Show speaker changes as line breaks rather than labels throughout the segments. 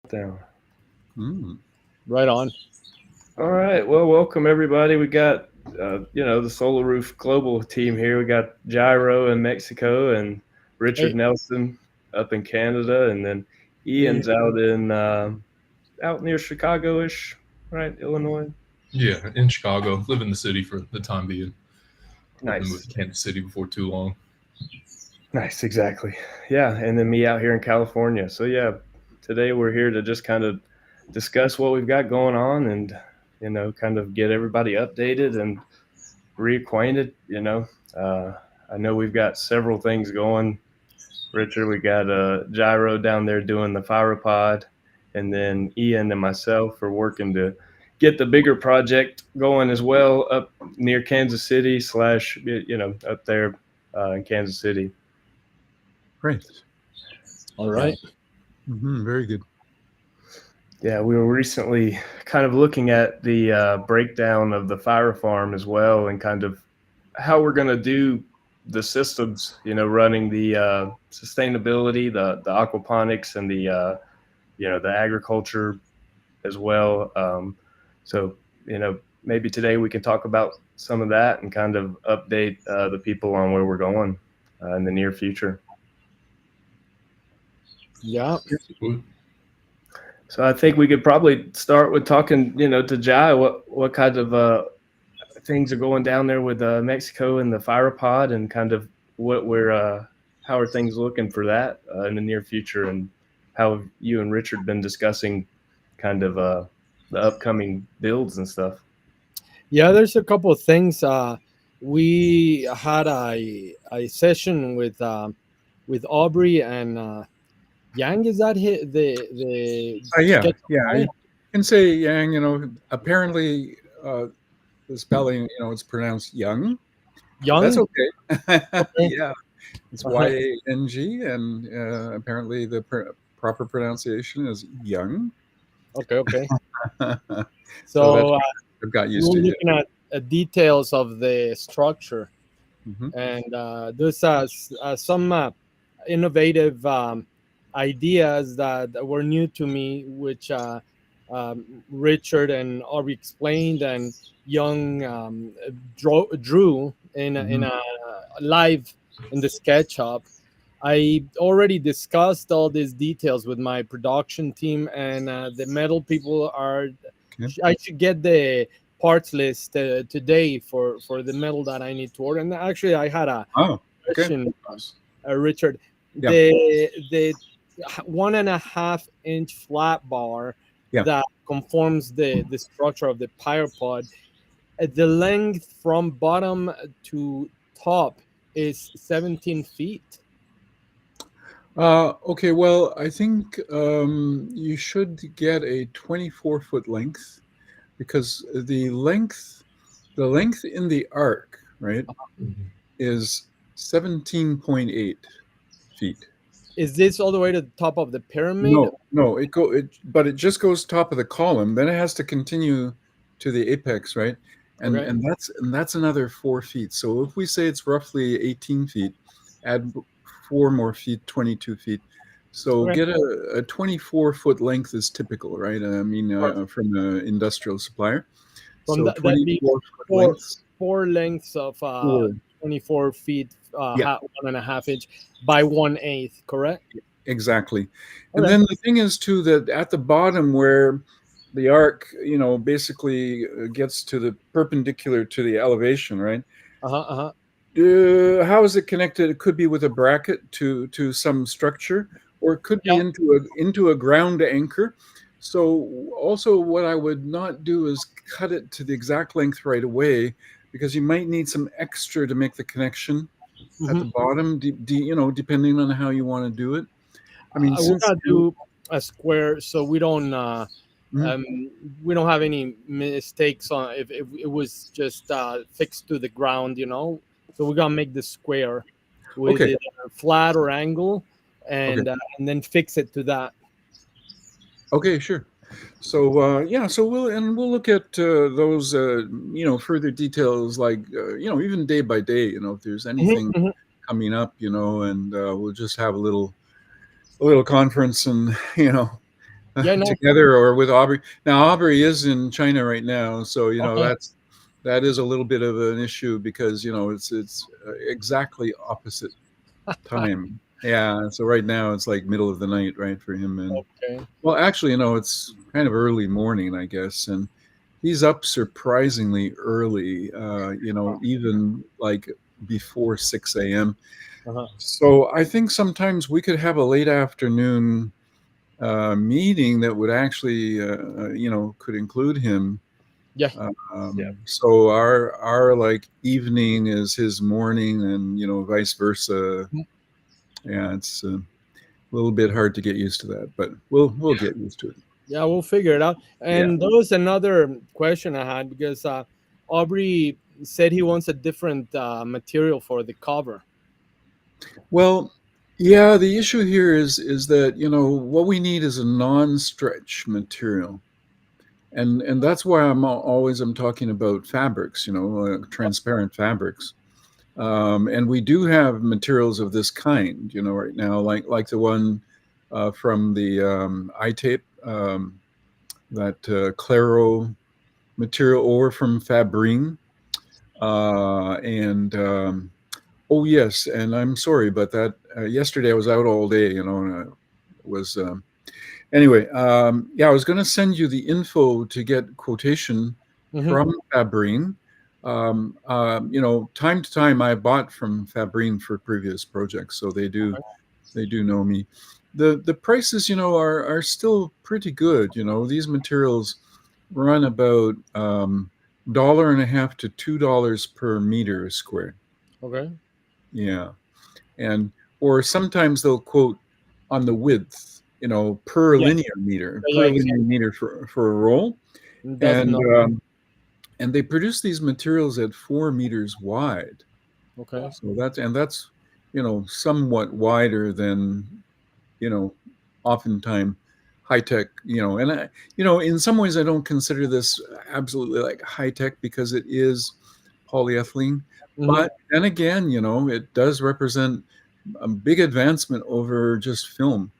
Down.
Mm.
Right on.
All right. Well, welcome everybody. We got the Solaroof Global team here. We got Gyro in Mexico and Richard
Hey,
Nelson up in Canada, and then
hey,
Ian's out near Chicago-ish, right? Illinois.
Yeah, in Chicago. Live in the city for the time being. Hoping to move
Nice.
to Kansas City before too long.
Nice. Exactly. Yeah. And then me out here in California. So yeah, today we're here to just kind of discuss what we've got going on and kind of get everybody updated and reacquainted. Uh, I know we've got several things going. Richard, we got Gyro down there doing the Pyropod, and then Ian and myself are working to get the bigger project going as well up near Kansas City slash up there in Kansas City.
Great.
all
Yeah.
right.
Very good.
Yeah, we were recently kind of looking at the breakdown of the fire farm as well, and kind of how we're going to do the systems. Running the sustainability, the aquaponics, and the agriculture as well. So maybe today we can talk about some of that and kind of update the people on where we're going in the near future.
Yeah.
Yes, it would.
So I think we could probably start with talking, to Jai, what kind of things are going down there with Mexico and the fire pod, and kind of what we're how are things looking for that in the near future, and how have you and Richard been discussing kind of the upcoming builds and stuff.
Yeah, there's a couple of things. We had a session with Aubrey and Yang. Is that the
Yeah,
sketch
yeah. You
guy?
can say Yang, apparently the spelling, it's pronounced Young, but that's
Young?
okay.
Okay.
Yeah, it's
Uh-huh.
Yang, and apparently the proper pronunciation is Young.
Okay, okay.
So that's
So
what I've got
we
used
were
to. Yeah.
looking at details of the structure,
Hmm.
and there's some innovative ideas that were new to me, which Richard and Aubrey explained, and Young drew in
Hmm.
a live in the SketchUp. I already discussed all these details with my production team, and the metal people are.
Okay.
I should get the parts list today for the metal that I need to order. And actually, I had a
Oh, okay.
question, Richard.
Yeah,
The 1.5 inch flat bar
yeah.
that conforms the structure of the pyropod, the length from bottom to top is 17 feet.
Okay, well, I think you should get a 24-foot length because the length in the arc, right,
Mhm.
is 17.8 feet.
Is this all the way to the top of the pyramid?
No, but it just goes top of the column. Then it has to continue to the apex, right? And
Okay.
and that's another 4 feet. So if we say it's roughly 18 feet, add 4 more feet, 22 feet. So
Okay.
get a 24-foot length is typical, right? I mean, from an industrial supplier.
From
So
that be
24-foot
four
lengths.
four lengths of
Four.
24 feet,
Yeah.
1.5 inch by 1/8, correct?
Exactly. And
Okay.
then the thing is too that at the bottom where the arc, basically gets to the perpendicular to the elevation, right?
Uh-huh, uh-huh.
How is it connected? It could be with a bracket to some structure, or it could be
Yeah.
into a ground anchor. So also, what I would not do is cut it to the exact length right away, because you might need some extra to make the connection at the
Hmm.
bottom. Depending on how you want to do it. I mean,
We're
since
gonna do a square so
Mhm.
um, we don't have any mistakes on if it was just fixed to the ground. So we're gonna make the square with
Okay,
it flat or angle,
okay,
and then fix it to that.
okay, sure. So yeah, so we'll look at those further details, like even day by day, if there's
Mhm,
anything
mhm.
coming up, and we'll just have a little conference, and
Yeah, no.
together or with Aubrey. Now Aubrey is in China right now, so
Okay.
that is a little bit of an issue because it's exactly opposite time. Yeah, so right now it's like middle of the night, right, for him. And
Okay.
well, actually, it's kind of early morning, I guess, and he's up surprisingly early. Even like before 6 a.m.
Uh-huh.
So I think sometimes we could have a late afternoon meeting that would actually, could include him.
Yeah.
Yeah.
So our like evening is his morning, and vice versa.
Mhm.
Yeah, it's a little bit hard to get used to that, but we'll get used to it.
Yeah, we'll figure it out.
Yeah.
And there was another question I had because Aubrey said he wants a different material for the cover.
Well, yeah, the issue here is that what we need is a non-stretch material, and that's why I'm talking about fabrics, transparent fabrics. And we do have materials of this kind, right now, like the one from the iTape, that Claro material, or from Fabrine, and oh yes, and I'm sorry, but that yesterday I was out all day, and I was anyway. Yeah, I was going to send you the info to get quotation
Hmm.
from Fabrine. Time to time I bought from Fabrine for previous projects, so they do know me. The prices, are still pretty good. These materials run about dollar and a half to $2 per meter square.
Okay.
Yeah, and or sometimes they'll quote on the width, per
Yeah.
linear meter,
Yeah.
per
Yeah.
linear
Exactly.
meter for a roll,
That's
and
not
they produce these materials at 4 meters wide.
okay.
So that's somewhat wider than you know oftentimes high tech. In some ways I don't consider this absolutely like high tech because it is polyethylene,
Hmm.
but then again, it does represent a big advancement over just film.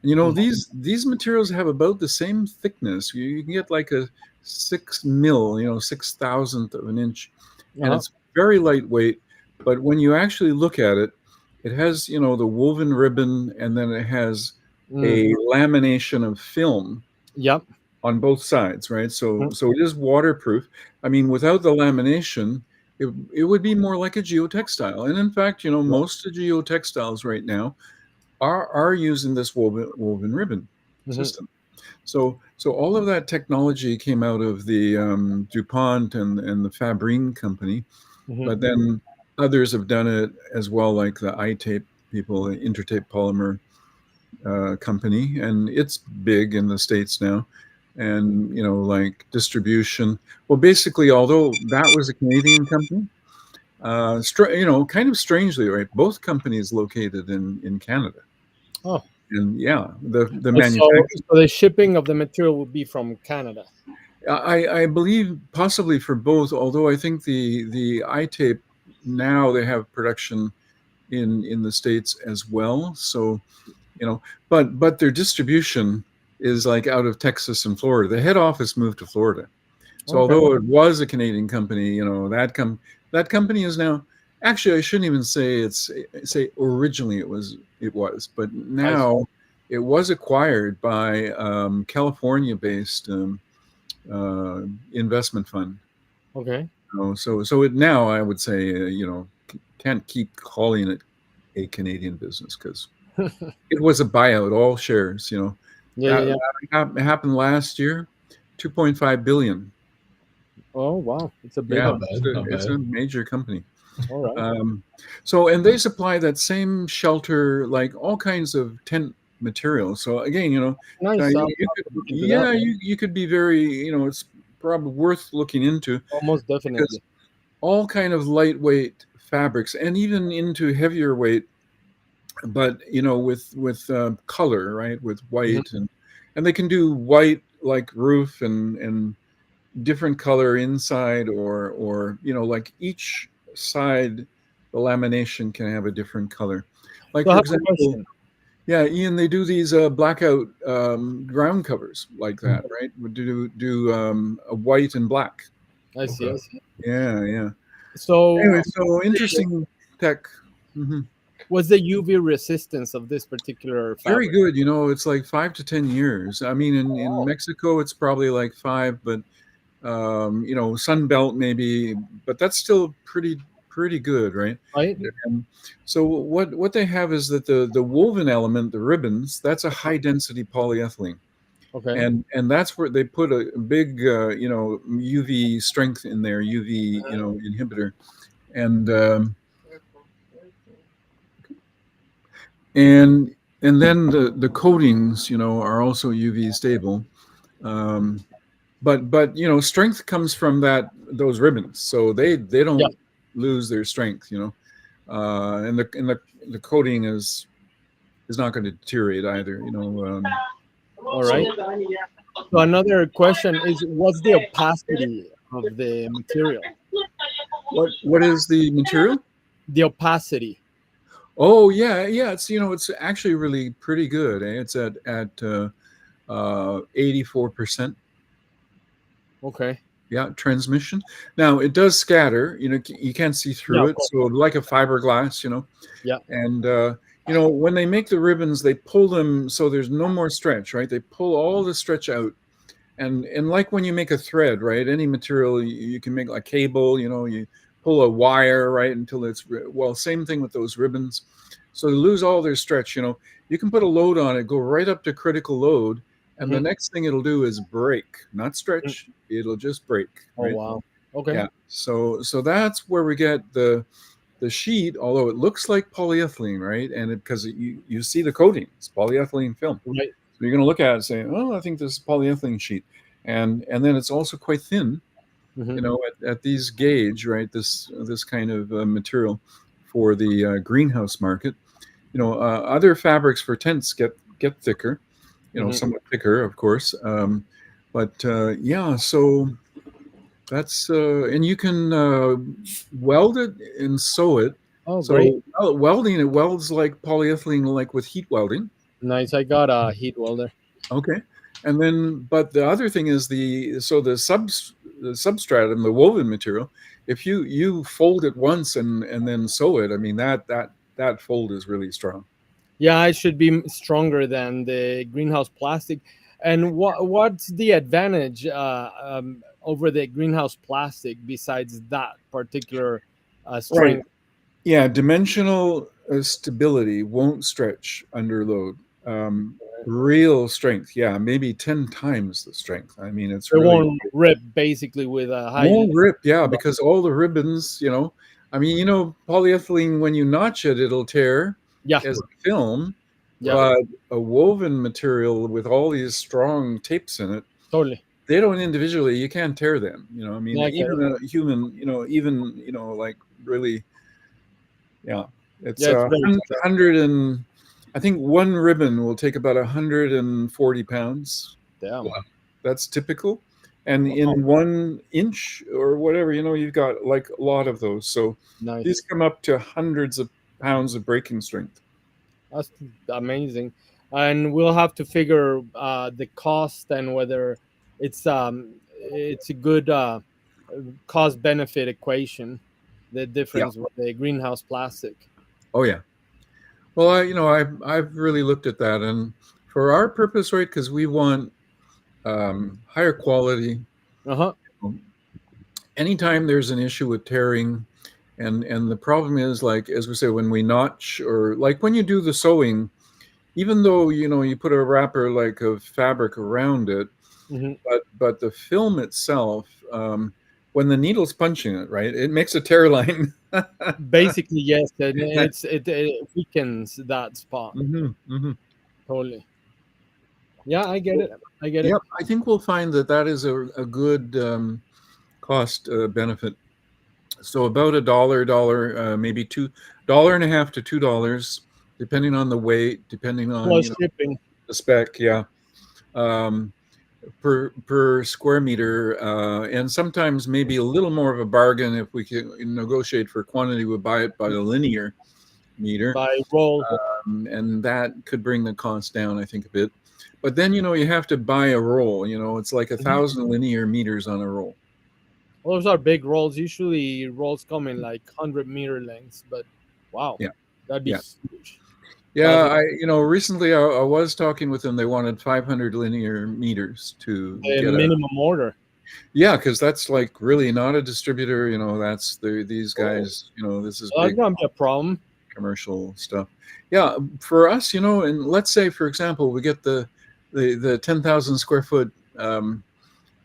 And these materials have about the same thickness. You can get like a 6 mil, 6,000th of an inch, and
Uh-huh.
it's very lightweight. But when you actually look at it, it has the woven ribbon, and then it has
Mm.
a lamination of film
Yep.
on both sides, right? So
Mhm.
so it is waterproof. I mean, without the lamination, it would be more like a geotextile. And in fact,
Yep.
most of geotextiles right now are using this woven ribbon
Hmm.
system. So all of that technology came out of the DuPont and the Fabrine company,
Hmm.
but then others have done it as well, like the iTape people, the Intertape Polymer company, and it's big in the States now. And like distribution. Well, basically, although that was a Canadian company, kind of strangely, right? Both companies located in Canada,
Oh,
and yeah, the
so the shipping of the material will be from Canada.
I believe possibly for both, although I think the iTape now they have production in the States as well. So but their distribution is like out of Texas and Florida. The head office moved to Florida. So
Okay.
although it was a Canadian company, that company is now, actually I shouldn't even say originally it was, but
I see.
now it was acquired by California-based uh, investment fund.
Okay.
So it now I would say can't keep calling it a Canadian business because it was a buyout, all shares.
Yeah. Yeah.
That
Yeah.
happened last year, 2.5 billion.
Oh, wow. It's a big
Yeah,
one.
Not
it's
bad, not
a
bad.
major company.
All right.
And they supply that same shelter, like all kinds of tent materials. So again,
Nice.
you could,
Look into that.
yeah, you could be very, it's probably worth looking into
Almost
because
definitely.
all kind of lightweight fabrics and even into heavier weight, but with color, right, with
Hmm.
white, and they can do white like roof and different color inside, or like each side the lamination can have a different color, like
So I
for
have a
example.
question.
Yeah, Ian, they do these blackout ground covers like that, right? Would do a white and black.
I see. I
Okay.
see.
Yeah, yeah.
So,
Anyway, so interesting tech. Hmm.
what's the UV resistance of this particular
Very
fabric?
good. It's like 5 to 10 years. I mean, in
Oh,
Mexico, it's probably like 5, but Sun Belt maybe, but that's still pretty good, right?
right.
And so what they have is that the woven element, the ribbons, that's a high density polyethylene,
Okay.
and that's where they put a big UV strength in there, UV inhibitor, and and and then the coatings are also UV stable. Um, but strength comes from those ribbons, so they
Yeah.
don't lose their strength. And the coating is not going to deteriorate either.
All
So
right. So another question is, what's the opacity of the material?
what is the material?
The opacity.
Oh yeah, yeah. It's actually really pretty good. It's at 84%.
Okay.
Yeah, transmission. Now it does scatter. You can't see
Yeah,
through
of
it.
course.
So like a fiberglass.
Yeah.
And when they make the ribbons, they pull them so there's no more stretch, right? They pull all the stretch out, and like when you make a thread, right? Any material you can make a cable, you pull a wire, right, until well, same thing with those ribbons. So they lose all their stretch. You can put a load on it, go right up to critical load, and the
Hmm.
next thing it'll do is break, not stretch. It'll just break,
Oh,
right?
wow. Okay.
Yeah. So that's where we get the sheet, although it looks like polyethylene, right? And because you see the coating, it's polyethylene film.
Right.
So you're going to look at it and say, "Oh, I think this is polyethylene sheet," and then it's also quite thin,
Hmm.
at these gauge, right? This kind of material for the greenhouse market. Other fabrics for tents get thicker,
Hmm.
somewhat thicker, of course. But yeah, so that's and you can weld it and sew it.
Oh, great.
So welding, it welds like polyethylene, like with heat welding.
Nice. I got a heat welder.
Okay, and then but the other thing is the substratum, the woven material. If you fold it once and then sew it, I mean that fold is really strong.
Yeah, I should be stronger than the greenhouse plastic. And what's the advantage over the greenhouse plastic besides that particular
Right.
strength?
Yeah, dimensional stability won't stretch under load. Real strength, yeah, maybe 10 times the strength. I mean, it's
It
really
won't rip basically with a high.
won't rip, yeah, because all the ribbons, I mean, polyethylene, when you notch it, it'll tear
Yeah,
as a film,
yeah,
but a woven material with all these strong tapes in it,
totally.
they don't individually, you can't tear them. I mean,
Yeah, I get it.
even a human, even, like really, yeah, it's
Yeah, it's
a
very strong.
hundred and I think one ribbon will take about 140 pounds.
Damn.
That's typical. And
Wow,
in 1 inch or whatever, you've got like a lot of those. So these
nice.
come up to hundreds of pounds of breaking strength.
That's amazing. And we'll have to figure the cost and whether it's a good cost benefit equation. The
Yeah.
difference with the greenhouse plastic.
Oh yeah. Well, I've really looked at that, and for our purpose, right? Because we want higher quality.
Uh huh.
Anytime there's an issue with tearing, and the problem is, like as we say, when we notch or like when you do the sewing, even though you put a wrapper like of fabric around it,
Hmm.
but the film itself, when the needle's punching it, right, it makes a tear line.
Basically, yes, and it weakens that spot
Hmm. Hmm.
totally. Yeah, I get it. I get it.
Yep, I think we'll find that is a good cost benefit. So about dollar, maybe $1.50 to $2, depending on the weight, depending on
Plus shipping.
the spec. Yeah, um, per square meter, and sometimes maybe a little more of a bargain if we can negotiate for quantity. We'll buy it by the linear meter.
By roll.
and that could bring the cost down, I think, a bit. But then you have to buy a roll. It's like
Mhm.
1,000 linear meters on a roll.
Those are big rolls. Usually, rolls come in like 100-meter lengths, but wow,
Yeah,
that'd be
yeah,
huge.
yeah.
That's
Recently I was talking with them. They wanted 500 linear meters to
the
get a.
minimum order.
Yeah, because that's like really not a distributor. That's these
Oh,
guys. This is
that's
big
gonna be a problem.
commercial stuff. Yeah, for us, and let's say, for example, we get the 10,000 square foot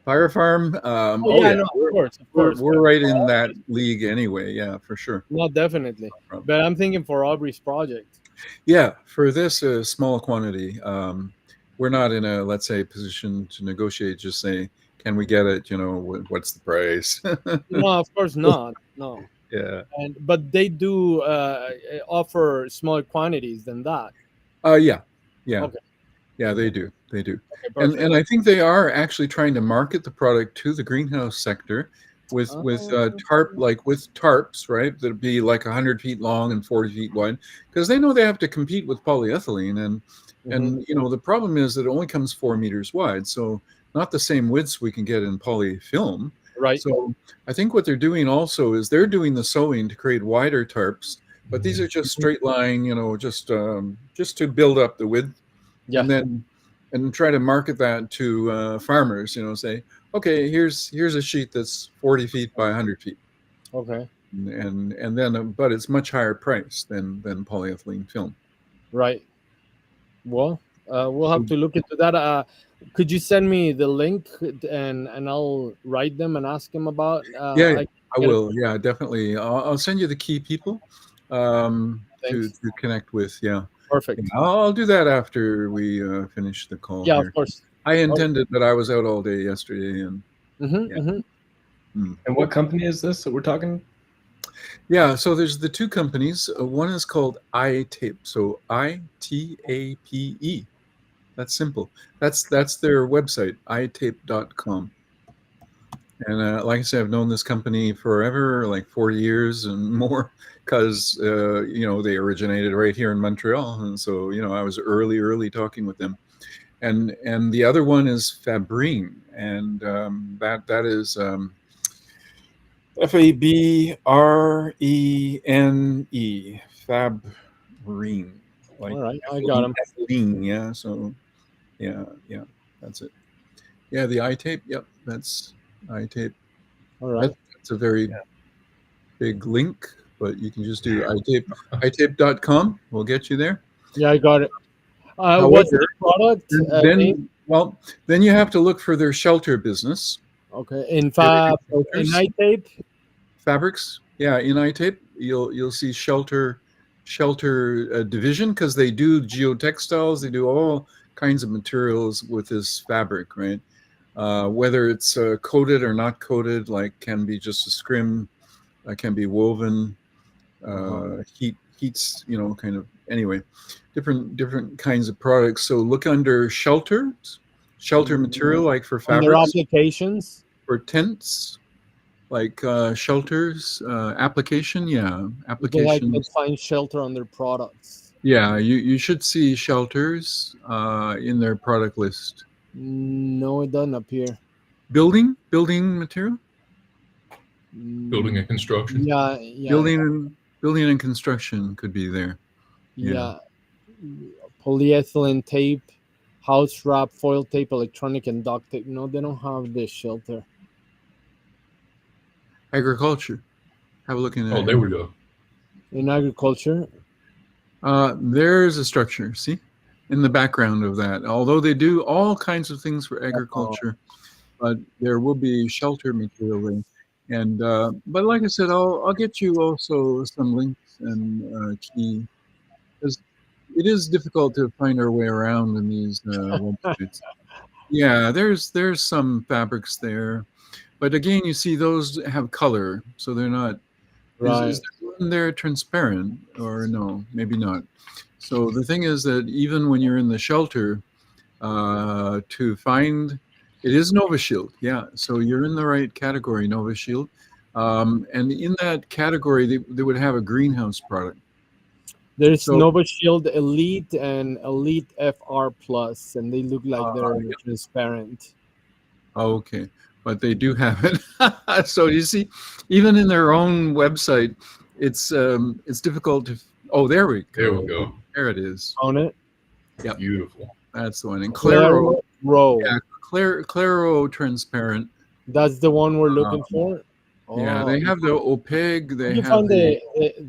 fire farm.
Oh
Oh
yeah,
yeah,
no,
we're,
of
we're
course.
we're right in that league anyway. Yeah, for sure.
No, definitely. But I'm thinking for Aubrey's project.
Yeah, for this small quantity, we're not in a, let's say, position to negotiate. Just say, can we get it? What's the price?
No, of course not. No,
Yeah.
but they do offer smaller quantities than that.
Yeah. Yeah.
Okay,
Yeah, they do. They do.
okay,
And
perfect.
I think they are actually trying to market the product to the greenhouse sector with tarp, like with tarps, right? That'd be like 100 feet long and 40 feet wide, because they know they have to compete with polyethylene.
Mhm.
And the problem is that it only comes 4 meters wide, so not the same widths we can get in polyfilm.
Right.
So I think what they're doing also is they're doing the sewing to create wider tarps, but these are just
Mhm.
straight line, just to build up the width,
Yeah.
and then try to market that to farmers. Say, okay, here's a sheet that's 40 feet by 100 feet,
Okay.
and then but it's much higher price than polyethylene film.
Right. Well, we'll
So
have to look into that. Could you send me the link and I'll write them and ask them about?
yeah, yeah,
I
I
get it.
will. Yeah, definitely. I'll send you the key people to
Thanks.
connect with. Yeah. Yeah,
Perfect.
I'll do that after we finish the call
Yeah, of
here.
course.
I
Oh,
intended that I was out all day yesterday, and yeah.
mm-hmm.
Mm.
And what company is this that we're talking?
Yeah, so there's the two companies. One is called iTape, so ITAPE. That's simple. That's their website, itape.com. And like I said, I've known this company forever, like 40 years and more, because they originated right here in Montreal, and so I was early talking with them. And the other one is Fabrine, and that is Fabrene, Fabrine,
All
like
right, I got them.
ethylene. Yeah, so yeah, that's it. Yeah, the iTape. Yep, that's iTape.
All right.
That's a very big link, but you can just do iTape. iTape.com will get you there.
Yeah, I got it. What's
However,
the product name?
then you have to look for their shelter business.
Okay,
They make
in
shelters,
night tape.
fabrics. Yeah, in iTape, you'll see shelter division, because they do geotextiles. They do all kinds of materials with this fabric, right? Whether it's coated or not coated, like can be just a scrim, can be woven,
Uh-huh.
heats, kind of. Anyway, different kinds of products. So look under shelter material, like for
On their
fabrics,
applications.
for tents, like shelters, application. Yeah,
Because I could
applications.
find shelter on their products.
Yeah, you should see shelters in their product list.
No, it doesn't appear.
Building material.
Building and construction.
Yeah,
Building and construction could be there. Yeah.
yeah. Polyethylene tape, house wrap, foil tape, electronic, and duct tape. No, they don't have this shelter.
Agriculture. Have a look in there.
Oh, there we go.
In agriculture,
There's a structure, see, in the background of that. Although they do all kinds of things for agriculture, but there will be shelter material there. And but like I said, I'll get you also some links and key, because it is difficult to find our way around in these websites. Yeah, there's some fabrics there, but again, you see those have color, so they're not. Is
right?
there one there transparent, or no? Maybe not. So the thing is that even when you're in the shelter, to find it is Nova Shield. Yeah, so you're in the right category, Nova Shield. And in that category, they would have a greenhouse product.
There's
So
Nova Shield Elite and Elite FR Plus, and they look like they're
yeah.
transparent.
Okay, but they do have it. So you see, even in their own website, it's difficult to. Oh, there we
There we
go.
go.
There it is.
On it,
Yep,
Beautiful.
that's the one. And Claro,
Claro Row.
yeah, Claro transparent.
That's the one we're looking
Um,
for.
yeah,
Oh,
they have the opaque.
how'd
They
you
have
find
the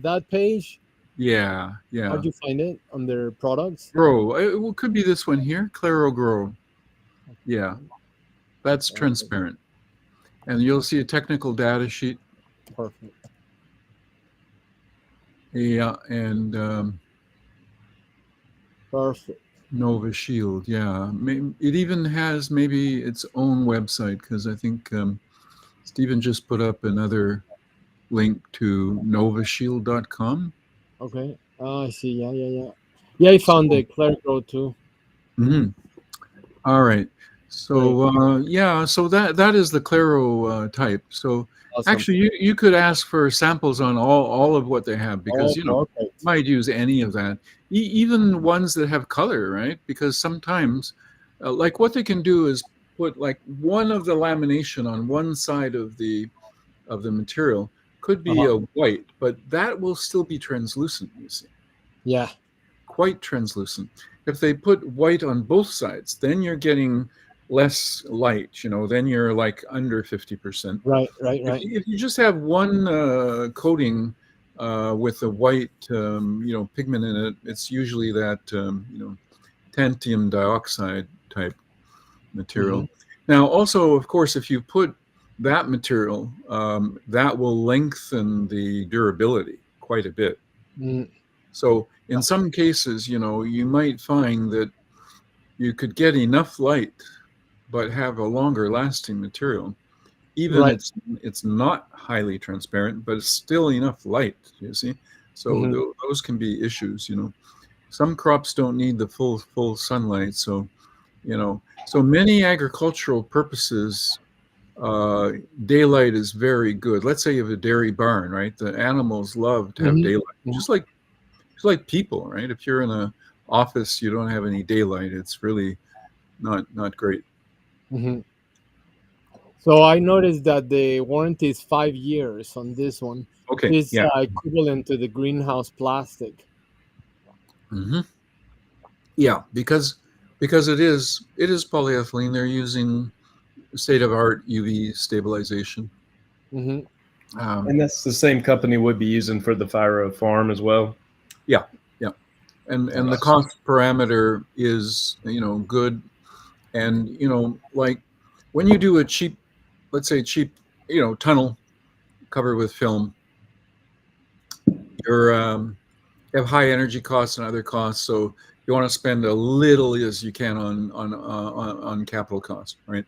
that page?
yeah,
How'd
yeah.
you find it on their products?
Grow. It could be this one here, Claro Grow. Yeah, that's transparent. And you'll see a technical data sheet.
Perfect.
Yeah, and
Perfect.
Nova Shield. Yeah, it even has maybe its own website because I think Stephen just put up another link to novashield.com.
Okay. Oh, I see. Yeah, yeah, yeah. Yeah, I found
So,
the Clerical too.
mhm. All right.
Great.
So yeah, so that is the Claro type. So
Awesome.
actually, you could ask for samples on all of what they have because
Oh,
you
perfect.
might use any of that, even ones that have color, right? Because sometimes, like what they can do is put like one of the lamination on one side of the material could be
Uh-huh.
a white, but that will still be translucent. You see,
Yeah.
quite translucent. If they put white on both sides, then you're getting less light, then you're like under 50%.
Right, right,
If
right.
you, if you just have one coating with a white, pigment in it, it's usually that, tantalum dioxide type
Mm-hmm.
material. Now, also, of course, if you put that material, that will lengthen the durability quite a bit.
Mm,
So in some cases, you might find that you could get enough light, but have a longer lasting material. Even
right.
it's not highly transparent, but it's still enough light. You see, so
Mm-hmm.
those can be issues. Some crops don't need the full sunlight, so so many agricultural purposes. Daylight is very good. Let's say you have a dairy barn, right? The animals love to have daylight,
Mm-hmm.
just like people, right? If you're in a office, you don't have any daylight. It's really not great.
Mm-hmm. So I noticed that the warranty is 5 years on this one.
Okay,
Is
yeah,
equivalent to the greenhouse plastic.
hmm yeah, because it is polyethylene. They're using state of art UV stabilization.
Mm-hmm.
Um,
And that's the same company would be using for the Firo farm as well.
yeah, yeah, and the
Nice.
cost parameter is good, and like when you do a cheap, let's say cheap, tunnel covered with film, you're you have high energy costs and other costs, so you want to spend a little as you can on capital cost, right?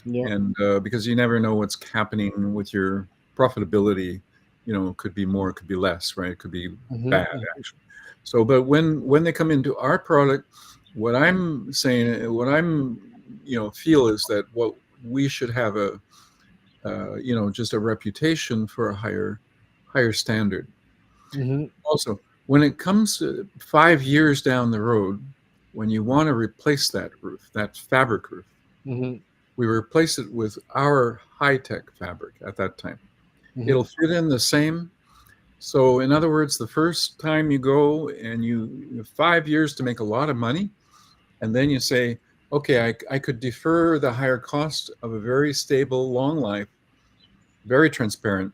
Yeah.
And because you never know what's happening with your profitability, could be more, it could be less, right? It could be bad
Mm-hmm.
actually. So, but when they come into our product, what I'm saying, what I'm feel is that what we should have just a reputation for a higher standard.
Mm-hmm.
Also, when it comes to 5 years down the road, when you want to replace that roof, that fabric roof,
Mm-hmm.
we replace it with our high-tech fabric at that time.
Mm-hmm.
It'll fit in the same. So, in other words, the first time you go and you have 5 years to make a lot of money, and then you say, okay, I could defer the higher cost of a very stable, long life, very transparent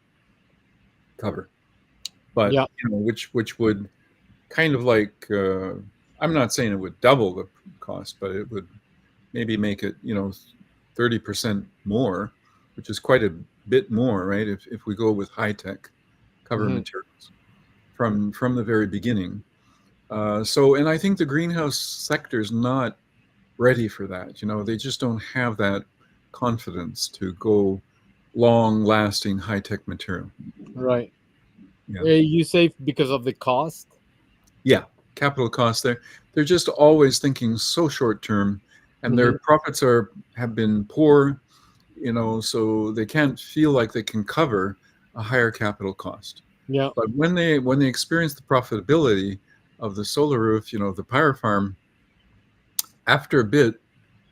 cover, but
Yeah.
which would kind of like I'm not saying it would double the cost, but it would maybe make it 30% more, which is quite a bit more, right? If we go with high tech cover
Mm-hmm.
materials from the very beginning. So, and I think the greenhouse sector is not ready for that. They just don't have that confidence to go long lasting high tech material.
Right.
Yeah.
You say because of the cost.
Yeah, capital costs. They're just always thinking so short term, and
Mm-hmm.
their profits have been poor. So they can't feel like they can cover a higher capital cost.
Yeah.
But when they experience the profitability, of the solar roof, the power farm, after a bit,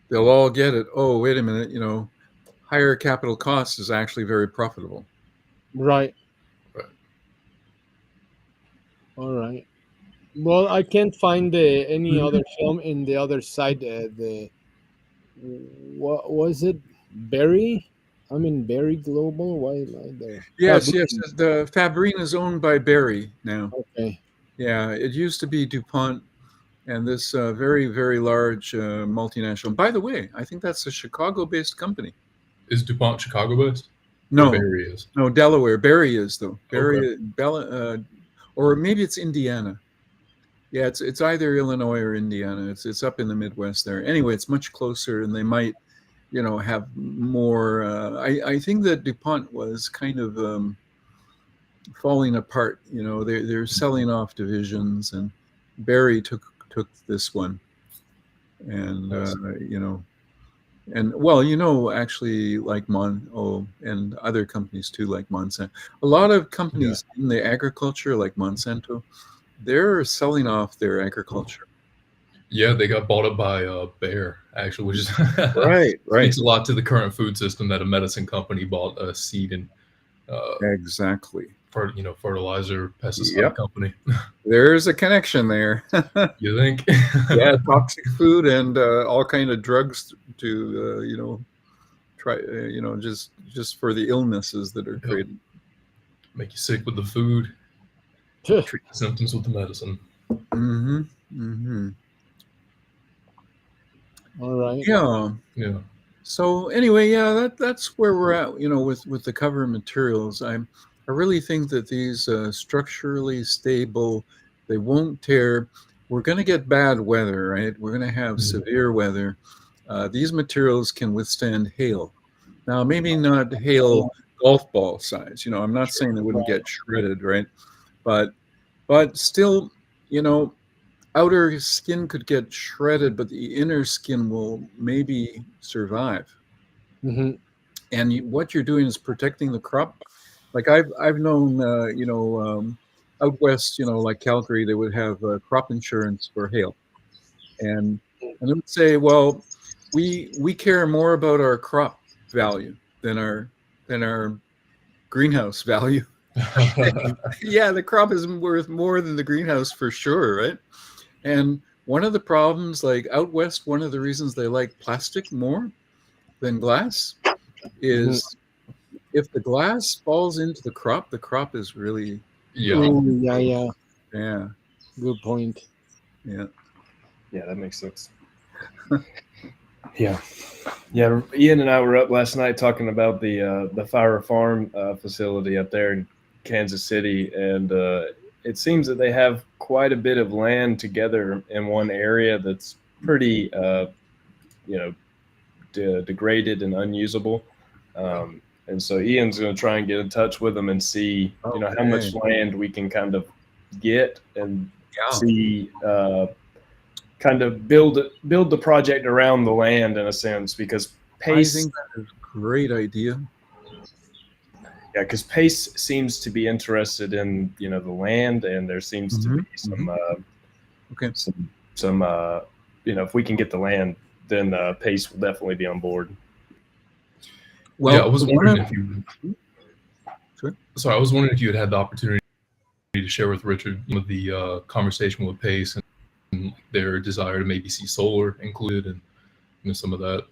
they'll all get it. Oh, wait a minute, higher capital cost is actually very profitable.
Right.
Right.
All right. Well, I can't find any other film in the other side. The what was it? Berry? I'm in Berry Global. Why am I there?
Yes, yes.
Fabric.
The Fabrine is owned by Berry now.
Okay.
Yeah, it used to be DuPont and this very, very large multinational. By the way, I think that's a Chicago-based company.
Is DuPont Chicago based? Or
No,
Barry is?
no, Delaware. Berry is though.
Okay.
Berry, or maybe it's Indiana. Yeah, it's either Illinois or Indiana. It's up in the Midwest there. Anyway, it's much closer, and they might, have more. I think that DuPont was kind of falling apart. They're selling off divisions, and Berry took this one, and and well, actually, like and other companies too, like Monsanto. A lot of companies in the agriculture, like Monsanto, they're selling off their agriculture.
Yeah, they got bought up by Bayer, actually, which is
Right.
speaks a lot to the current food system that a medicine company bought a seed and
Exactly.
fertilizer pesticide
Yep.
company.
There's a connection there.
You think?
Yeah, toxic food and all kind of drugs to try just for the illnesses that are created.
Make you sick with the food,
All
treat the symptoms with the medicine.
Mm-hmm. Mm-hmm.
right.
Yeah.
Yeah.
So anyway, yeah, that's where we're at. With the cover materials, I really think that these structurally stable, they won't tear. We're going to get bad weather, right? We're going to have severe weather. These materials can withstand hail. Now, maybe not hail golf ball size. I'm not saying they wouldn't get shredded, right? But still, outer skin could get shredded, but the inner skin will maybe survive.
Mm-hmm.
And what you're doing is protecting the crop. Like I've known, out west, like Calgary, they would have crop insurance for hail, and they would say, well, we care more about our crop value than our greenhouse value. Yeah, the crop is worth more than the greenhouse for sure, right? And one of the problems, like out west, one of the reasons they like plastic more than glass is if the glass falls into the crop is really
Yeah.
Ooh, yeah.
yeah.
Good point.
Yeah.
Yeah, that makes sense. Yeah. Ian and I were up last night talking about the Fire Farm facility up there in Kansas City, and it seems that they have quite a bit of land together in one area that's pretty, degraded and unusable. And so Ian's going to try and get in touch with them and see, how much land we can kind of get and see, kind of build the project around the land in a sense, because Pace,
I think that is a great idea.
Yeah, because Pace seems to be interested in the land, and there seems to be some if we can get the land, then Pace will definitely be on board.
Well, yeah, I was wondering if you. Sorry, I was wondering if you had the opportunity to share with Richard the conversation with Pace and their desire to maybe see solar included and some of that.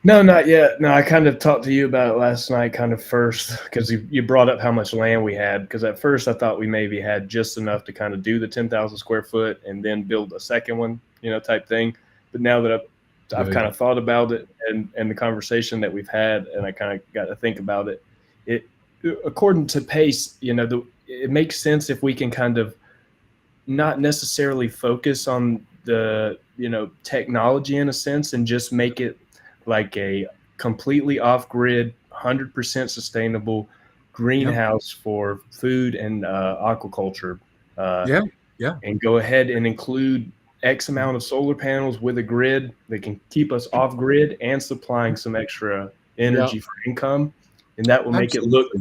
No, not yet. No, I kind of talked to you about it last night, kind of first, because you brought up how much land we had. Because at first I thought we maybe had just enough to kind of do the 10,000 square foot and then build a second one, type thing. But now that I've kind of thought about it and the conversation that we've had, and I kind of got to think about it, according to Pace, it makes sense if we can kind of not necessarily focus on the, technology in a sense, and just make it like a completely off-grid, 100% sustainable greenhouse for food and aquaculture. And go ahead and include X amount of solar panels with a grid that can keep us off-grid and supplying some extra energy for income, and that will make it look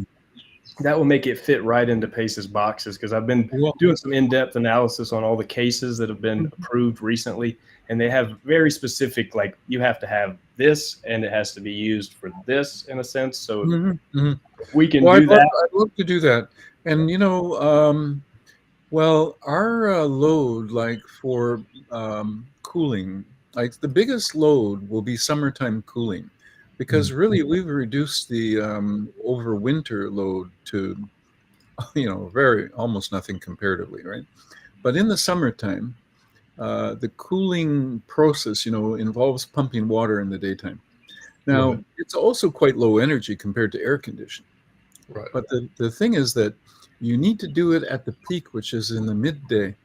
that will make it fit right into Pace's boxes, because I've been
Well,
doing some in-depth analysis on all the cases that have been approved recently, and they have very specific, like, you have to have this and it has to be used for this, in a sense. So if we can
well,
do that.
I'd love to do that. And well, our load, like for cooling, like the biggest load will be summertime cooling, because really we've reduced the overwinter load to very almost nothing comparatively, right? But in the summertime, the cooling process, involves pumping water in the daytime. Now,
Right.
it's also quite low energy compared to air conditioning.
Right.
But the thing is that you need to do it at the peak, which is in the midday.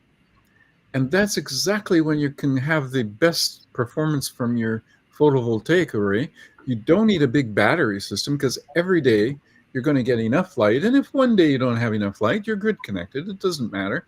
And that's exactly when you can have the best performance from your photovoltaic array. You don't need a big battery system, because every day you're going to get enough light. And if one day you don't have enough light, you're grid connected. It doesn't matter.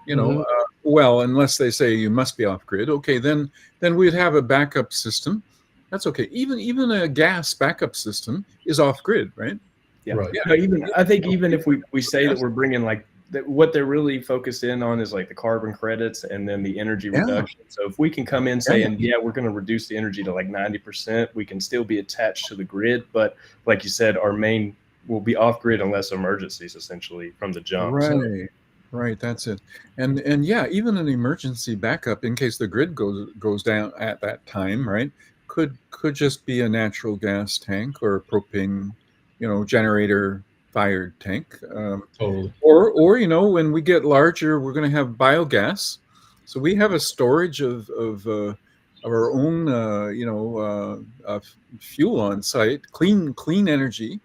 Mhm.
Well, unless they say you must be off grid. Okay, then we'd have a backup system. That's okay. Even a gas backup system is off grid, right?
Yeah.
Right.
No, even I think even if we say that
Yes.
we're bringing, like, that, what they're really focused in on is like the carbon credits and then the energy
Yeah.
reduction. So if we can come in
Yeah.
saying, yeah, we're going to reduce the energy to like 90%, we can still be attached to the grid. But like you said, our main will be off grid unless emergencies, essentially, from the jump. So
Right, that's it. And yeah, even an emergency backup in case the grid goes down at that time, right? Could just be a natural gas tank or a propane, generator fired tank.
Totally.
Or when we get larger, we're going to have biogas. So we have a storage of our own, fuel on site, clean energy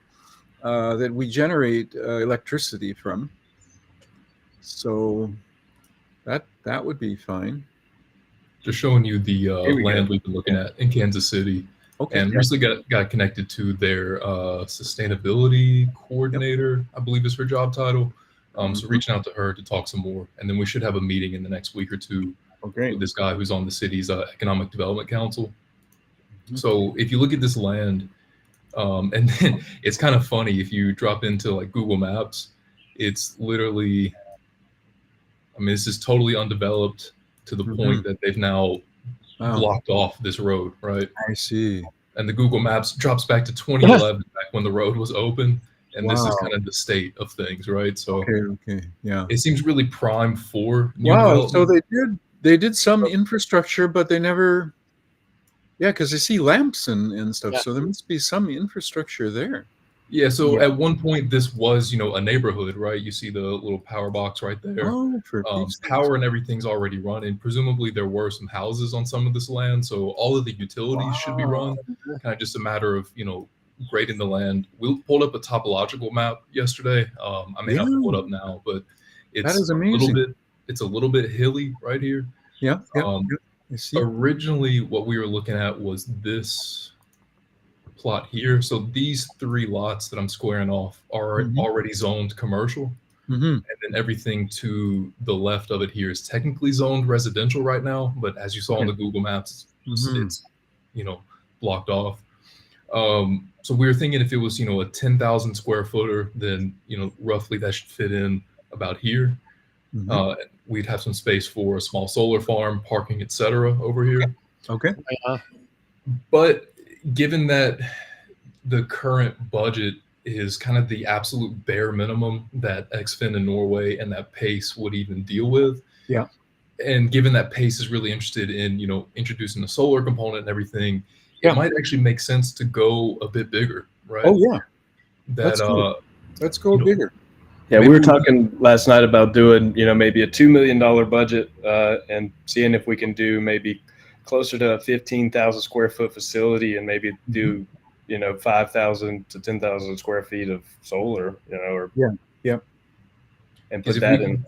that we generate electricity from. So that would be fine.
Just showing you the
here we go.
land we've been looking at in Kansas City,
Okay.
and recently got connected to their sustainability coordinator, I believe is her job title. So reaching out to her to talk some more, and then we should have a meeting in the next week or two
Oh, great.
with this guy who's on the city's economic development council. So if you look at this land, and then it's kind of funny if you drop into like Google Maps, it's literally, I mean, this is totally undeveloped to the point that they've now
Wow.
blocked off this road, right?
I see.
And the Google Maps drops back to 2011, back when the road was open, and this is
Wow.
kind of the state of things, right? So
Okay. Yeah.
it seems really prime for new
Wow. So
development.
they did some infrastructure, but they never. Yeah, because I see lamps and stuff.
Yeah.
So there must be some infrastructure there.
Yeah, so
Yeah.
at one point this was, a neighborhood, right? You see the little power box right there.
Oh, for Pete's sakes.
Power and everything's already run, and presumably there were some houses on some of this land, so all of the utilities should be run. Kind of just a matter of, grading the land. We pulled up a topological map yesterday. I may not pull it up now, but
That
it's
is
a little
amazing.
bit hilly right here.
Yeah.
Um,
I see.
Originally, what we were looking at was this plot here. So these 3 lots that I'm squaring off are already zoned commercial.
Mm-hmm.
And then everything to the left of it here is technically zoned residential right now. But as you saw on the Google Maps, it's blocked off. So we were thinking if it was, a 10,000 square footer, then, roughly that should fit in about here. We'd have some space for a small solar farm, parking, etc. over here.
Okay.
But given that the current budget is kind of the absolute bare minimum that XFIN in Norway and that PACE would even deal with.
Yeah.
And given that PACE is really interested in, introducing the solar component and everything, it might actually make sense to go a bit bigger, right?
Oh yeah.
Let's
go bigger.
Yeah, we were talking last night about doing, maybe a $2 million budget and seeing if we can do maybe closer to a 15,000 square foot facility and maybe do, 5,000 to 10,000 square feet of solar, or and put that in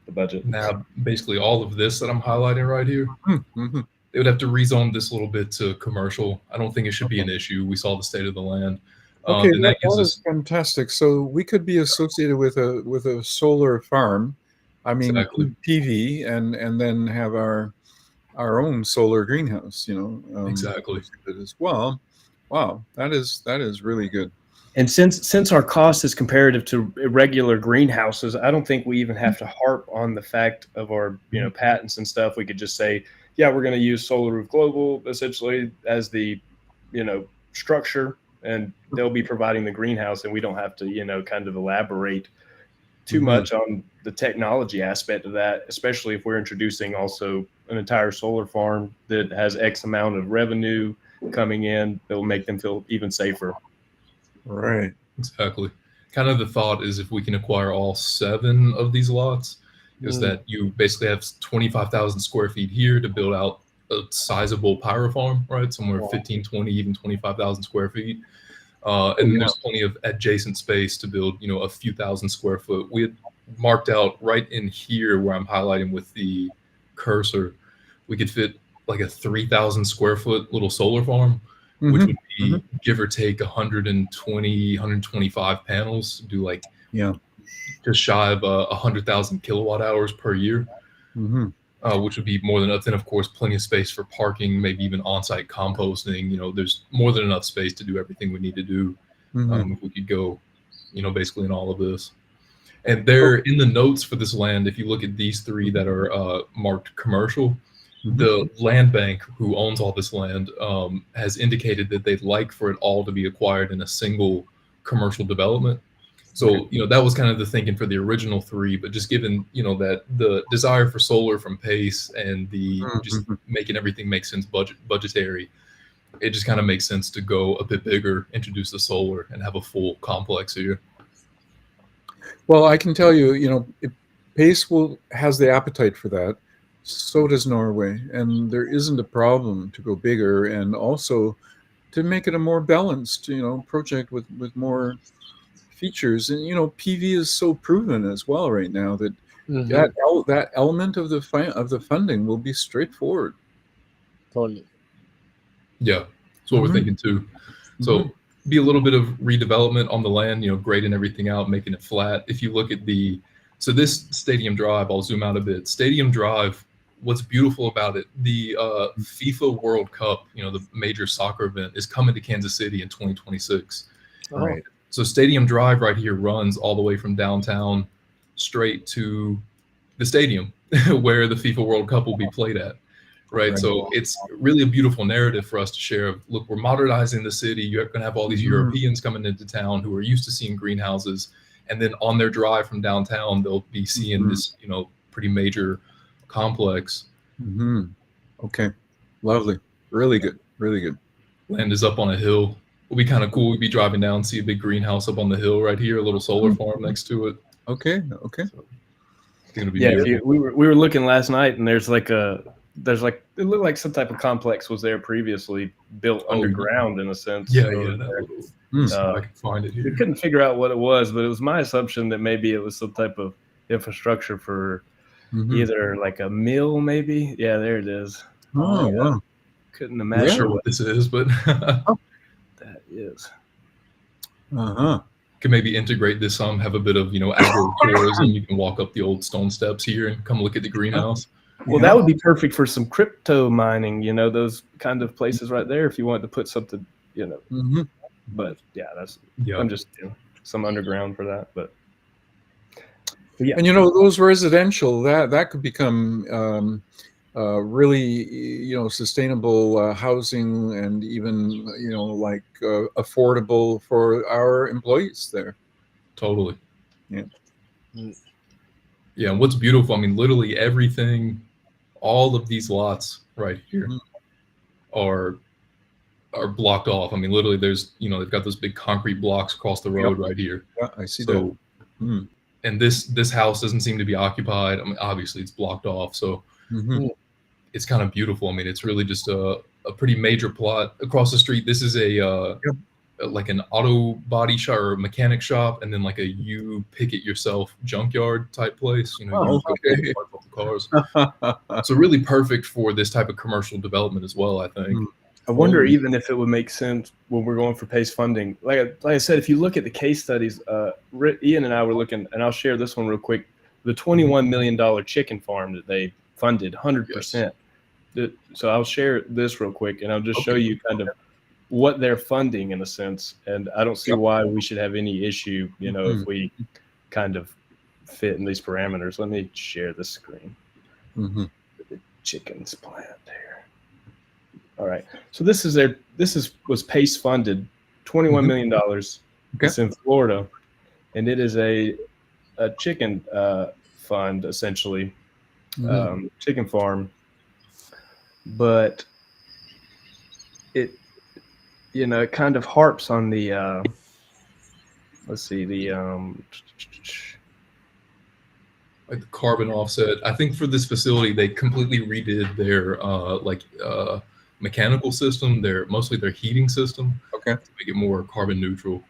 the budget.
Now, basically all of this that I'm highlighting right here, they would have to rezone this a little bit to commercial. I don't think it should be an issue. We saw the state of the land.
Okay,
and that gives
that
us
is fantastic. So we could be associated with a solar farm. I mean,
Exactly.
PV, and then have our own solar greenhouse.
Exactly
as well. Wow, that is really good.
And since our cost is comparative to regular greenhouses, I don't think we even have to harp on the fact of our patents and stuff. We could just say, yeah, we're going to use Solaroof Global essentially as the structure, and they'll be providing the greenhouse, and we don't have to kind of elaborate too much on the technology aspect of that, especially if we're introducing also an entire solar farm that has X amount of revenue coming in that will make them feel even safer.
Right.
Exactly. Kind of the thought is if we can acquire all 7 of these lots, is that you basically have 25,000 square feet here to build out a sizable pyro farm, right? Somewhere 15, 20, even 25,000 square feet. And then there's plenty of adjacent space to build, a few thousand square foot. We had marked out right in here where I'm highlighting with the cursor, we could fit like a 3,000 square foot little solar farm, which would be give or take 120, 125 panels, do like just shy of 100,000 kilowatt hours per year, which would be more than enough. Then, of course, plenty of space for parking, maybe even on-site composting. There's more than enough space to do everything we need to do. If we could go, basically in all of this. And there in the notes for this land, if you look at these 3 that are marked commercial, the land bank who owns all this land has indicated that they'd like for it all to be acquired in a single commercial development. So, that was kind of the thinking for the original 3, but just given, that the desire for solar from Pace and the just making everything make sense budgetary, it just kind of makes sense to go a bit bigger, introduce the solar, and have a full complex here.
Well, I can tell you, Pace has the appetite for that. So does Norway, and there isn't a problem to go bigger, and also to make it a more balanced, project with more features. And PV is so proven as well right now that that element of the funding will be straightforward.
Totally.
Yeah, that's what we're thinking too. So be a little bit of redevelopment on the land, grading everything out, making it flat. If you look at so this Stadium Drive, I'll zoom out a bit. Stadium Drive, what's beautiful about it, the FIFA World Cup, the major soccer event, is coming to Kansas City in 2026.
Right.
So Stadium Drive right here runs all the way from downtown straight to the stadium where the FIFA World Cup will be played at. Right. So it's really a beautiful narrative for us to share of, look, we're modernizing the city. You're going to have all these Europeans coming into town who are used to seeing greenhouses. And then on their drive from downtown, they'll be seeing this, pretty major complex.
Okay. Lovely. Really good. Really good.
Land is up on a hill. It'll be kind of cool. We'd be driving down, see a big greenhouse up on the hill right here, a little solar farm next to it.
Okay.
So it's going to be
we were looking last night, and there's like it looked like some type of complex was there previously built underground in a sense.
Yeah. I can find it here.
We couldn't figure out what it was, but it was my assumption that maybe it was some type of infrastructure for either like a mill, maybe. Yeah, there it is.
Oh, wow.
Couldn't imagine
sure what this is, but
that is.
Could maybe integrate this some, have a bit of, agro-tourism. You can walk up the old stone steps here and come look at the greenhouse.
Well, that would be perfect for some crypto mining, those kind of places right there if you wanted to put something, But yeah, I'm just some underground for that. But yeah.
And those residential that could become really sustainable housing, and even like affordable for our employees there.
Totally.
Yeah.
Yeah, and what's beautiful, I mean, literally everything, all of these lots right here are blocked off. I mean, literally there's, they've got those big concrete blocks across the road right here.
Yeah, I see that.
And this house doesn't seem to be occupied. I mean, obviously it's blocked off. So it's kind of beautiful. I mean, it's really just a pretty major plot across the street. This is like an auto body shop or mechanic shop, and then like a you pick it yourself junkyard type place.
Okay.
Cars. So really perfect for this type of commercial development as well, I think.
I wonder even if it would make sense when we're going for PACE funding. Like I said, if you look at the case studies, Ian and I were looking, and I'll share this one real quick. The $21 million chicken farm that they funded 100%. So I'll share this real quick, and I'll just show you kind of what they're funding in a sense, and I don't see
Yep.
why we should have any issue, you know,
Mhm.
if we kind of fit in these parameters. Let me share the screen.
Mhm.
The chickens plant here. All right. So this was PACE funded, $21
Mhm.
million.
Okay.
It's in Florida, and it is a chicken fund essentially,
Mhm.
chicken farm. But it, you know, it kind of harps on the let's see, the
Like the carbon offset. I think for this facility, they completely redid their mechanical system, mostly their heating system,
Okay.
to make it more carbon neutral.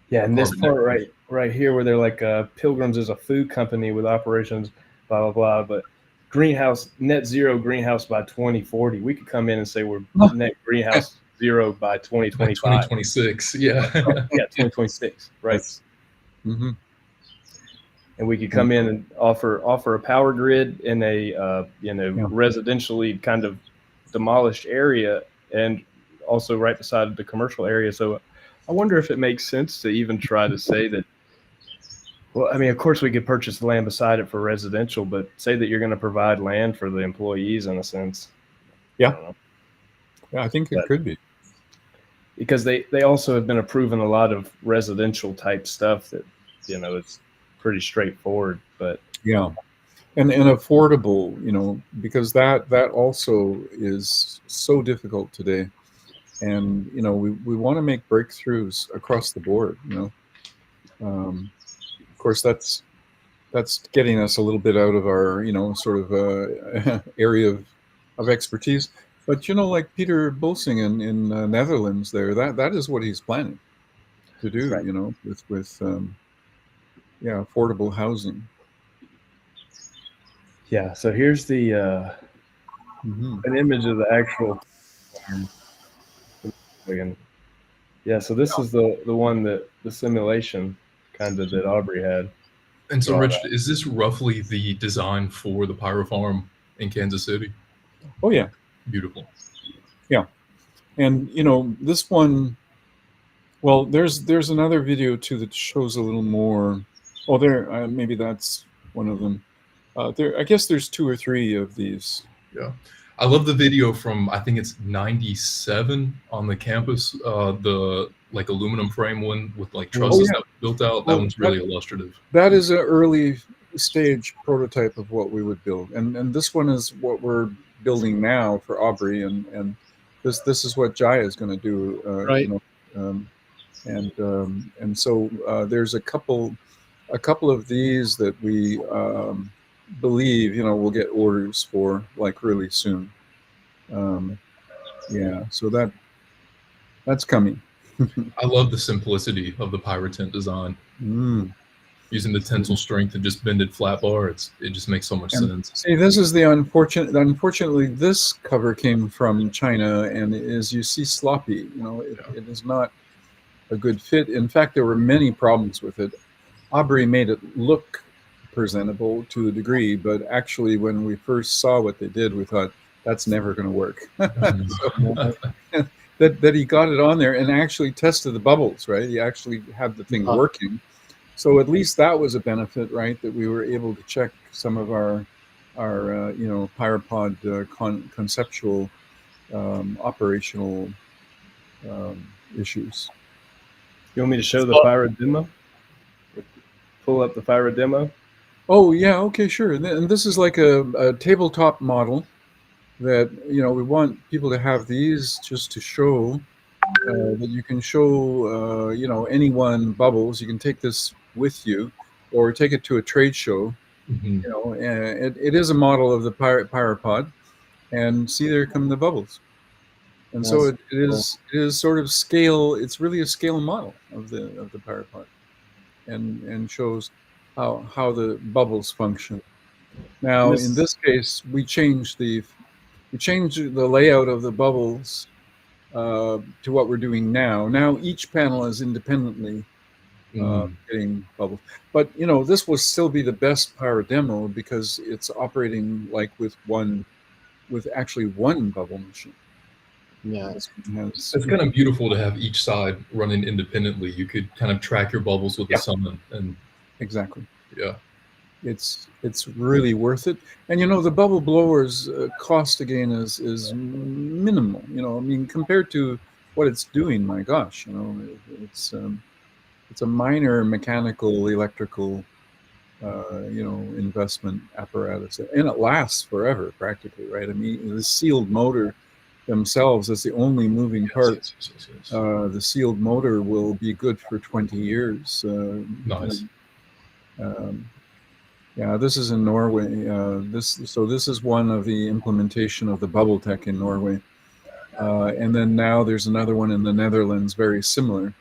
yeah, and this
Carbon
part
negative.
right here where they're like Pilgrims is a food company with operations, blah blah blah, but greenhouse net zero greenhouse by 2040. We could come in and say we're net greenhouse zero by
By
2025.
2026, yeah.
Yeah, 2026, right?
Mm-hmm.
And we could come in and offer a power grid in a
Yeah.
residentially kind of demolished area, and also right beside the commercial area. So I wonder if it makes sense to even try to say that. Well, I mean, of course, we could purchase the land beside it for residential, but say that you're going to provide land for the employees in a sense.
Yeah.
I don't know.
Yeah, I think it
But
could be.
because they also have been approving a lot of residential type stuff that, you know, it's pretty straightforward. But
Yeah. And affordable, you know, because that also is so difficult today. And, you know, we want to make breakthroughs across the board, you know. Of course, that's getting us a little bit out of our, you know, sort of area of expertise. But, you know, like Peter Bulsing in Netherlands there, that is what he's planning to do,
right.
you know, with yeah, affordable housing.
Yeah. So here's the
Mm-hmm.
an image of the actual farm. Again. Yeah. So this is the one that the simulation kind of that Aubrey had
And so,
drawn
Richard,
up.
is this roughly the design for the Pyro Farm in Kansas City?
Oh yeah,
Beautiful.
yeah. And you know, this one, well, there's another video too that shows a little more. Oh, there, maybe that's one of them. There, I guess there's two or three of these.
Yeah. I love the video from, I think it's 97 on the campus, the like aluminum frame one with like
Oh
trusses
yeah.
that were built out. That
Well,
one's really illustrative.
that is an early stage prototype of what we would build, and this one is what we're building now for Aubrey, and this is what Jaya is going to do.
Right.
You know, and so there's a couple of these that we believe, you know, we'll get orders for like really soon. Yeah, so that's coming.
I love the simplicity of the Pyrotent design.
Mm.
Using the tensile strength and just bended flat bar, it just makes so much
And
sense.
see, this is the unfortunately, this cover came from China, and as you see, sloppy. You know, it is not a good fit. In fact, there were many problems with it. Aubrey made it look presentable to a degree, but actually, when we first saw what they did, we thought that's never going to work. So, that he got it on there and actually tested the bubbles. Right, he actually had the thing working. So at least that was a benefit, right? That we were able to check some of our you know, Pyropod conceptual operational issues.
You want me to show the Pyro demo? Pull up the Pyro demo.
Oh yeah, okay, sure. And this is like a tabletop model that, you know, we want people to have these just to show that you can show you know, anyone bubbles. You can take this with you or take it to a trade show.
Mm-hmm.
You know, and it is a model of the Pyropod, and see, there come the bubbles. And so it is sort of scale. It's really a scale model of the Pyropod, and shows how the bubbles function. Now, in this case, we changed the layout of the bubbles to what we're doing now. Now each panel is independently getting bubbles, but you know, this will still be the best Pyro demo because it's operating like with actually one bubble machine.
Yeah.
This one has,
It's kind of beautiful to have each side running independently. You could kind of track your bubbles with the
yeah,
sun, and
exactly.
yeah,
It's really worth it. And the bubble blowers cost again is minimal. I mean, compared to what it's doing, my gosh, it's a minor mechanical, electrical, investment apparatus, and it lasts forever practically, right? I mean, the sealed motor themselves is the only moving
yes,
part.
yes, yes, yes, yes.
The sealed motor will be good for 20 years.
Nice.
Yeah, this is in Norway. This is one of the implementation of the bubble tech in Norway, and then now there's another one in the Netherlands, very similar.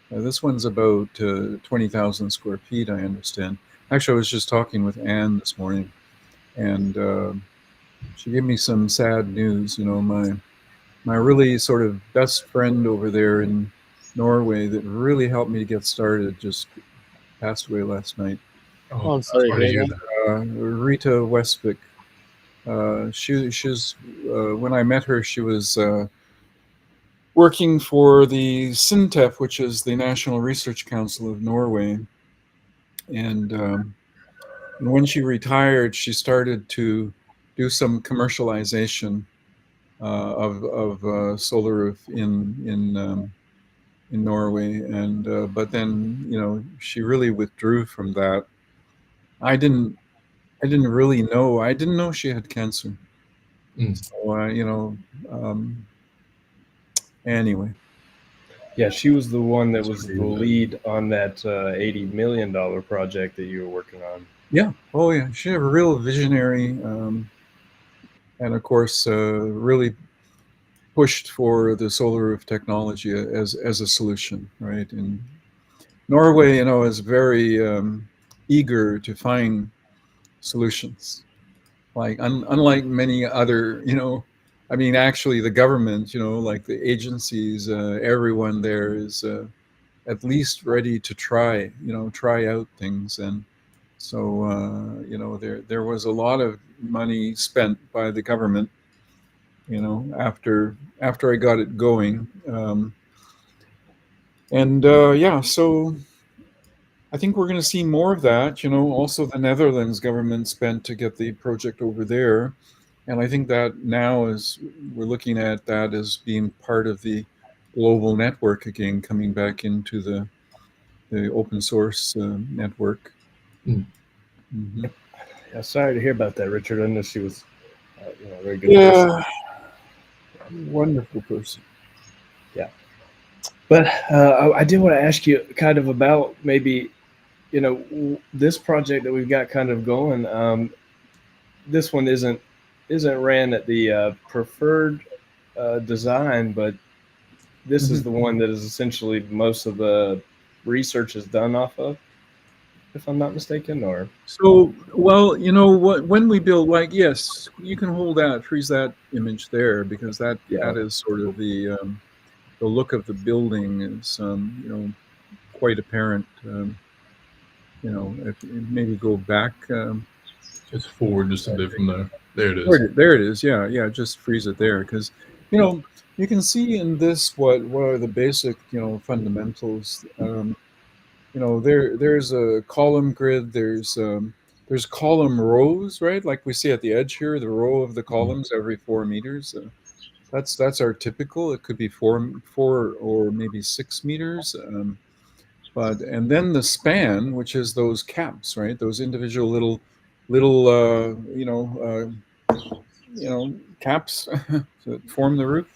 This one's about 20,000 square feet, I understand. Actually, I was just talking with Anne this morning, and she gave me some sad news. My really sort of best friend over there in Norway that really helped me to get started just passed away last night.
Oh,
Oh,
I'm sorry to
sorry to
hear
hear
that.
that.
Rita Westvick. She's when I met her, she was working for the SINTEF, which is the National Research Council of Norway. And when she retired, she started to do some commercialization of Solaroof in Norway. And but then she really withdrew from that. I didn't I didn't really know. I didn't know she had cancer.
Mm.
So um, anyway.
Yeah, she was the one that
Sorry
was
to
the
hear that.
lead on that $80 million project that you were working on.
Yeah. Oh, yeah. She's a real visionary, and of course, really pushed for the solar roof technology as a solution, right? And Norway, is very eager to find solutions. Like unlike many other, I mean, actually, the government, like the agencies, everyone there is at least ready to try out things. And so there was a lot of money spent by the government, after I got it going. And yeah, so I think we're going to see more of that. Also the Netherlands government spent to get the project over there, and I think that now is we're looking at that as being part of the global network again, coming back into the open source network.
Mm.
Mm-hmm.
Yeah, sorry to hear about that, Richard. I know she was, a very good person.
Yeah, wonderful person.
Yeah, but I did want to ask you kind of about maybe, this project that we've got kind of going. This one isn't ran at the preferred design, but this is
Mhm.
the one that is essentially most of the research is done off of, if I'm not mistaken, or
So, well, what when we build, like, yes, you can hold that, freeze that image there, because that
yeah.
is sort of the look of the building is quite apparent. If you maybe go back,
Just forward just a bit from there. There it is.
there it is. Yeah, yeah, just freeze it there, because you know you can see in this what are the basic fundamentals. There's a column grid. There's column rows, right? Like we see at the edge here, the row of the
Mm.
columns every 4 meters. That's our typical. It could be four or maybe 6 meters. And then the span, which is those caps, right? Those individual little caps that form the roof.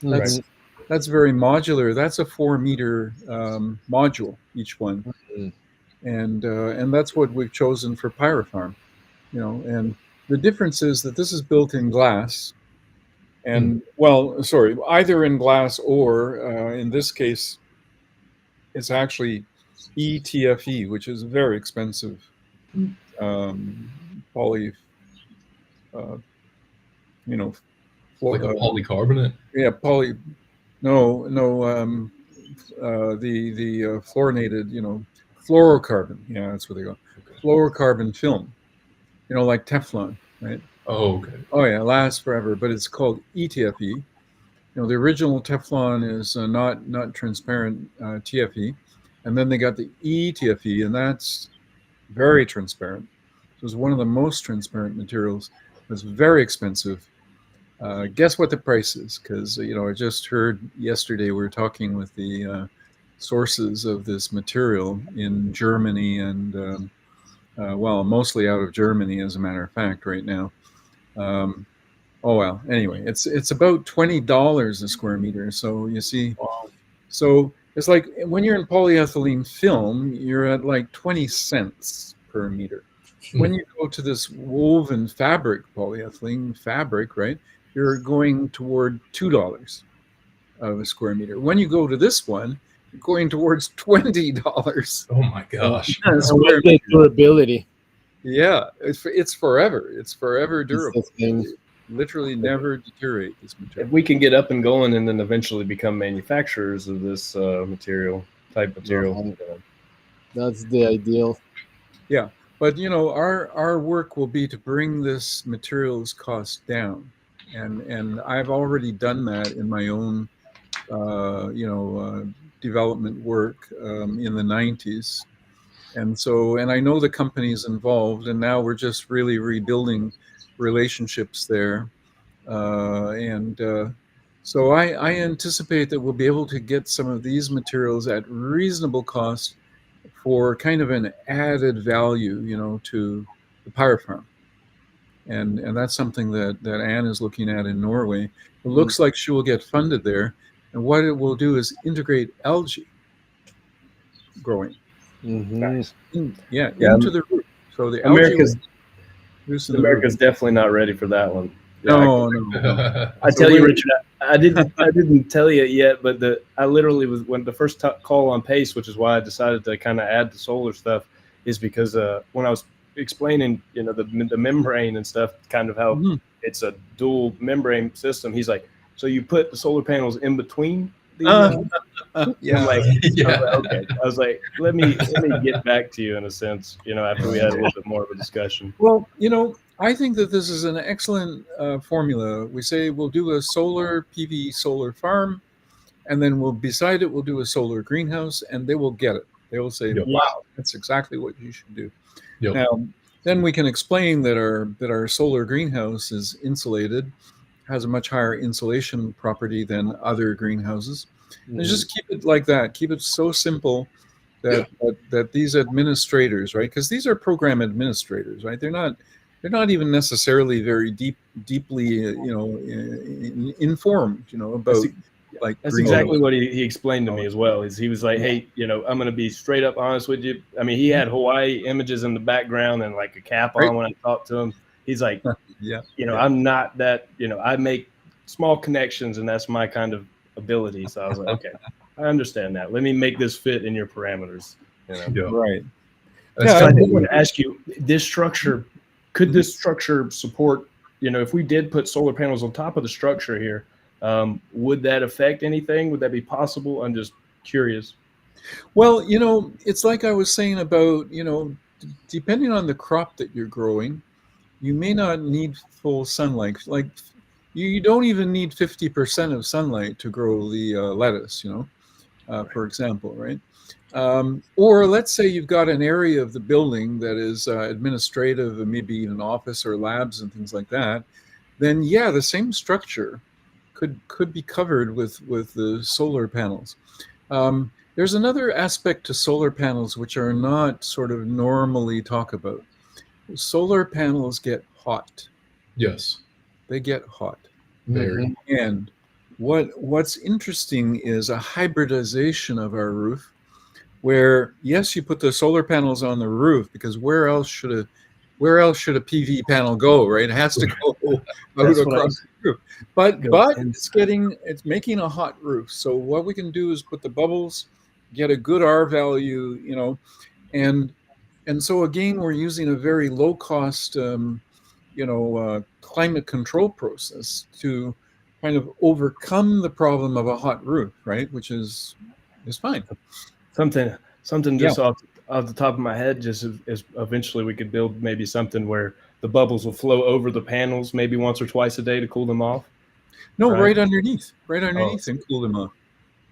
Right.
That's
Mhm.
that's very modular. That's a 4 meter module, each one,
Mhm.
and that's what we've chosen for Pyrofarm. And the difference is that this is built in glass,
Mm.
and well, sorry, either in glass or in this case, it's actually ETFE, which is very expensive um, poly, uh, you know,
Like a
flo-
polycarbonate.
yeah, poly. No, no, the fluorinated, fluorocarbon. Yeah, that's what they go.
Okay.
Fluorocarbon film. Like Teflon, right?
Oh, okay.
Oh yeah, it lasts forever, but it's called ETFE. the original Teflon is not transparent TFE, and then they got the eTFE, and that's very transparent. So it's one of the most transparent materials. It's very expensive. Guess what the price is? Because I just heard yesterday we were talking with the sources of this material in Germany and well, mostly out of Germany, as a matter of fact, right now. Oh well. Anyway, it's about $20 a square meter. So you see,
Wow.
so it's like when you're in polyethylene film, you're at like 20 cents per meter. When you go to this woven fabric, polyethylene fabric, right, you're going toward $2 of a square meter. When you go to this one, you're going towards $20
Oh my gosh.
a
And
square
what's the
meter.
durability?
Yeah, it's forever. It's forever
It's
durable.
sustained.
It literally never deteriorate this
If
material.
we can get up and going and then eventually become manufacturers of this type material.
That's the ideal.
Yeah, but our work will be to bring this materials cost down, and I've already done that in my own development work in the 90s. And I know the companies involved, and now we're just really rebuilding relationships there. And so I anticipate that we'll be able to get some of these materials at reasonable cost for kind of an added value, to the power farm. And that's something that Anne is looking at in Norway. It looks like she will get funded there. And what it will do is integrate algae growing.
Nice.
Into the roof. So the
America's
algae
America's definitely not ready for that one. Yeah,
no.
I tell you, Richard, I didn't tell you yet, but I literally was when the first call on Pace, which is why I decided to kind of add the solar stuff, is because when I was explaining, the membrane and stuff, kind of how it's a dual membrane system. He's like, so you put the solar panels in between these?
Yeah.
I'm like, okay. I was like, let me get back to you in a sense, after we had a little bit more of a discussion.
Well, I think that this is an excellent formula. We say we'll do a solar PV solar farm, and then beside it we'll do a solar greenhouse, and they will get it. They will say,
Yep.
"Wow, that's exactly what you should do."
Yep.
Now, then we can explain that our solar greenhouse is insulated, has a much higher insulation property than other greenhouses. And just keep it like that. Keep it so simple that these administrators, right? Because these are program administrators, right? They're not even necessarily very deeply, informed, about
That's exactly what he explained to me as well. He was like, hey, I'm going to be straight up honest with you. I mean, he had Hawaii images in the background and like a cap on when I talked to him. He's like, I'm not that, I make small connections and that's my kind of ability. So I was like, okay, I understand that. Let me make this fit in your parameters.
Right.
So I did want to ask you, this structure, could this structure support, if we did put solar panels on top of the structure here, would that affect anything? Would that be possible? I'm just curious.
Well, it's like I was saying about, depending on the crop that you're growing, you may not need full sunlight. Like you don't even need 50% of sunlight to grow the lettuce, for example, right? Or let's say you've got an area of the building that is administrative and maybe even office or labs and things like that. Then the same structure could be covered with the solar panels. There's another aspect to solar panels which are not sort of normally talked about. Solar panels get hot.
Yes.
They get hot.
Very.
And what's interesting is a hybridization of our roof, where yes, you put the solar panels on the roof because where else should a PV panel go, right? It has to go out across the roof. But it's making a hot roof. So what we can do is put the bubbles, get a good R value, and so again, we're using a very low cost, climate control process to kind of overcome the problem of a hot roof, right? Which is fine.
Something just off the top of my head, just is eventually we could build maybe something where the bubbles will flow over the panels maybe once or twice a day to cool them off.
No,
right?
right underneath,
Oh,
and cool them off.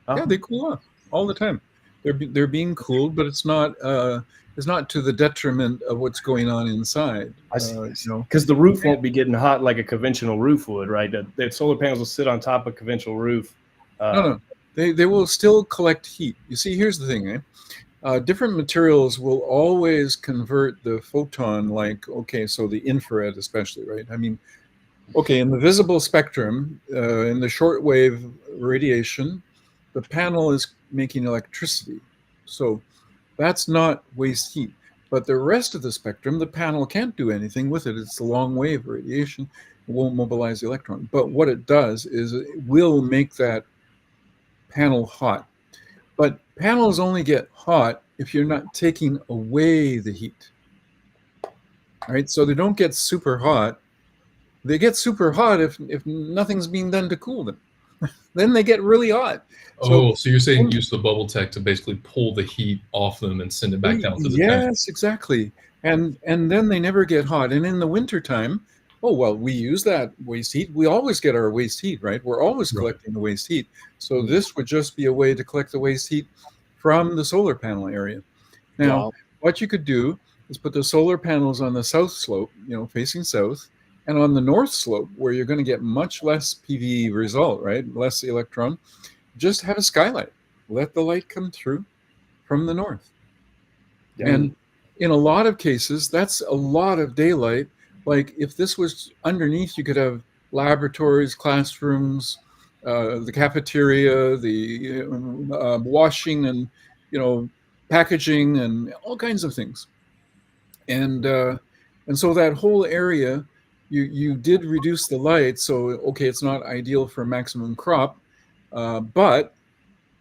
oh,
Yeah, they cool off all the time. They're being cooled, but it's not to the detriment of what's going on inside.
I see. I
You
see.
know,
Because the roof won't be getting hot like a conventional roof would, right? The solar panels will sit on top of conventional roof.
no,
Uh,
no, they will still collect heat. You see, here's the thing, eh? Different materials will always convert the photon, like, okay, so the infrared especially, right? I mean, okay, in the visible spectrum, in the shortwave radiation, the panel is making electricity. So that's not waste heat. But the rest of the spectrum, the panel can't do anything with it. It's the long wave radiation. It won't mobilize the electron. But what it does is it will make that panel hot. But panels only get hot if you're not taking away the heat. Right? So they don't get super hot. They get super hot if nothing's being done to cool them. Then they get really hot. So
Oh, so you're saying use the bubble tech to basically pull the heat off them and send it back down to the tank?
yes, exactly. And then they never get hot. And in the wintertime, oh well, we use that waste heat. We always get our waste heat, right? We're always
Right.
collecting the waste heat. So this would just be a way to collect the waste heat from the solar panel area. Now,
Wow.
what you could do is put the solar panels on the south slope, facing south, and on the north slope, where you're going to get much less PV result, right? Less electron. Just have a skylight. Let the light come through from the north.
yeah.
And in a lot of cases, that's a lot of daylight. Like if this was underneath, you could have laboratories, classrooms, the cafeteria, the washing and packaging and all kinds of things. And so that whole area, you did reduce the light. So okay, it's not ideal for maximum crop, but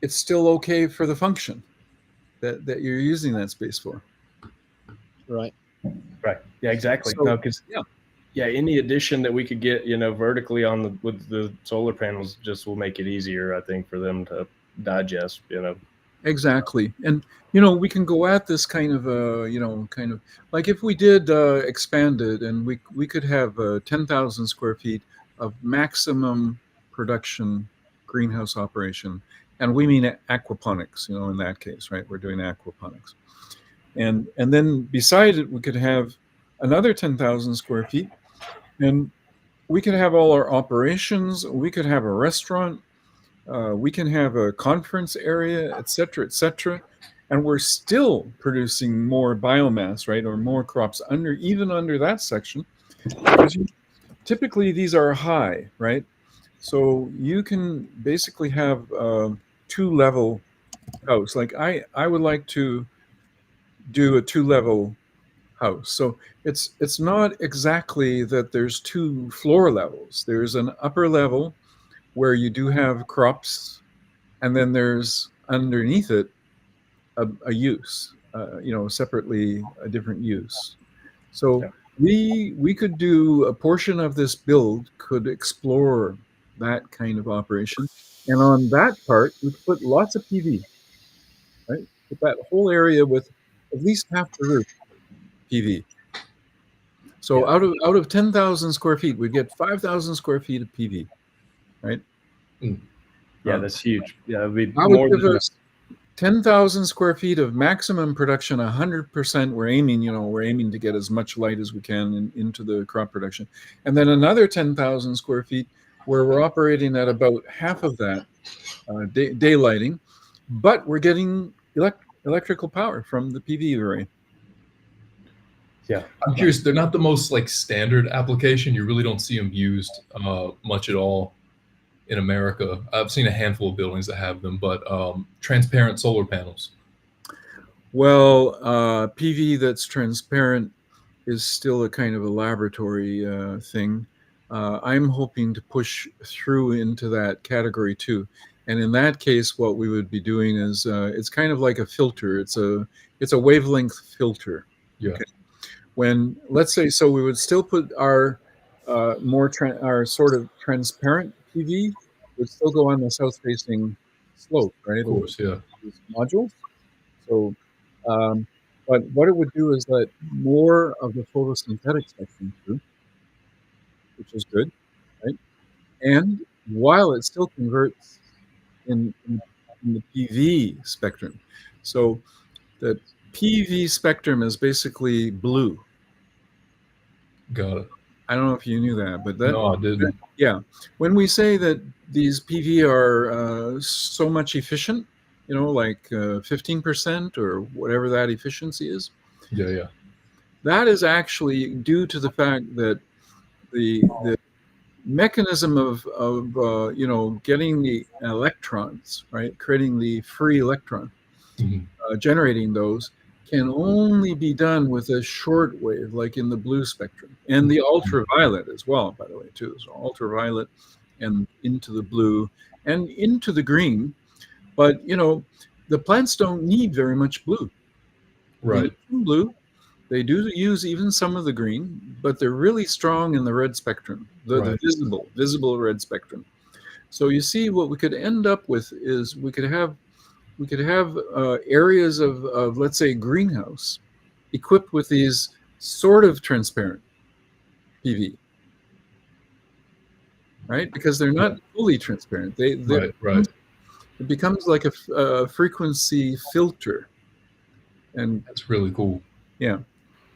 it's still okay for the function that you're using that space for.
Right.
Right. Yeah, exactly.
So
No, because
yeah,
any addition that we could get, vertically on with the solar panels just will make it easier, I think, for them to digest.
exactly. And we can go at this kind of kind of like if we did expand it, and we could have 10,000 square feet of maximum production greenhouse operation, and we mean aquaponics. In that case, right? We're doing aquaponics, and then beside it, we could have another 10,000 square feet, and we could have all our operations. We could have a restaurant. We can have a conference area, et cetera, and we're still producing more biomass, right, or more crops even under that section, because typically these are high, right? So you can basically have a two-level house. Like I would like to do a two-level house. So it's not exactly that there's two floor levels. There's an upper level where you do have crops, and then there's underneath it a use, separately a different use. So
Yeah.
we could do a portion of this build could explore that kind of operation, and on that part we could put lots of PV, right? Put that whole area with at least half the roof PV. So
Yeah.
out of 10,000 square feet, we'd get 5,000 square feet of PV, right?
Yeah, that's huge. Yeah, it'd be
That would
more
give
than
us 10,000 square feet of maximum production. 100%. We're aiming to get as much light as we can into the crop production, and then another 10,000 square feet where we're operating at about half of that daylighting, but we're getting electrical power from the PV array.
yeah.
I'm curious. They're not the most standard application. You really don't see them used much at all in America. I've seen a handful of buildings that have them, but transparent solar panels.
Well, PV that's transparent is still a kind of a laboratory thing. I'm hoping to push through into that category too. And in that case, what we would be doing is it's kind of like a filter. It's a wavelength filter.
Yeah.
Okay. When, let's say, so we would still put our our sort of transparent PV would still go on the south facing slope, right?
Of course, yeah.
These modules. So, but what it would do is let more of the photosynthetic spectrum through, which is good, right? And while it still converts in the PV spectrum. So the PV spectrum is basically blue.
Got it.
I don't know if you knew that, but
No, I didn't.
yeah. When we say that these PV are so much efficient, like 15% or whatever that efficiency is,
Yeah.
that is actually due to the fact that the mechanism of getting the electrons, right, creating the free electron, generating those, can only be done with a short wave, like in the blue spectrum, and the ultraviolet as well, by the way, too. So ultraviolet and into the blue and into the green. But the plants don't need very much blue. They
Right.
need some blue. They do use even some of the green, but they're really strong in the red spectrum, the visible red spectrum. So you see, what we could end up with is we could have areas of, let's say, greenhouse equipped with these sort of transparent PV, right? Because they're not fully transparent.
Right.
It becomes like a frequency filter, and
That's really cool.
yeah,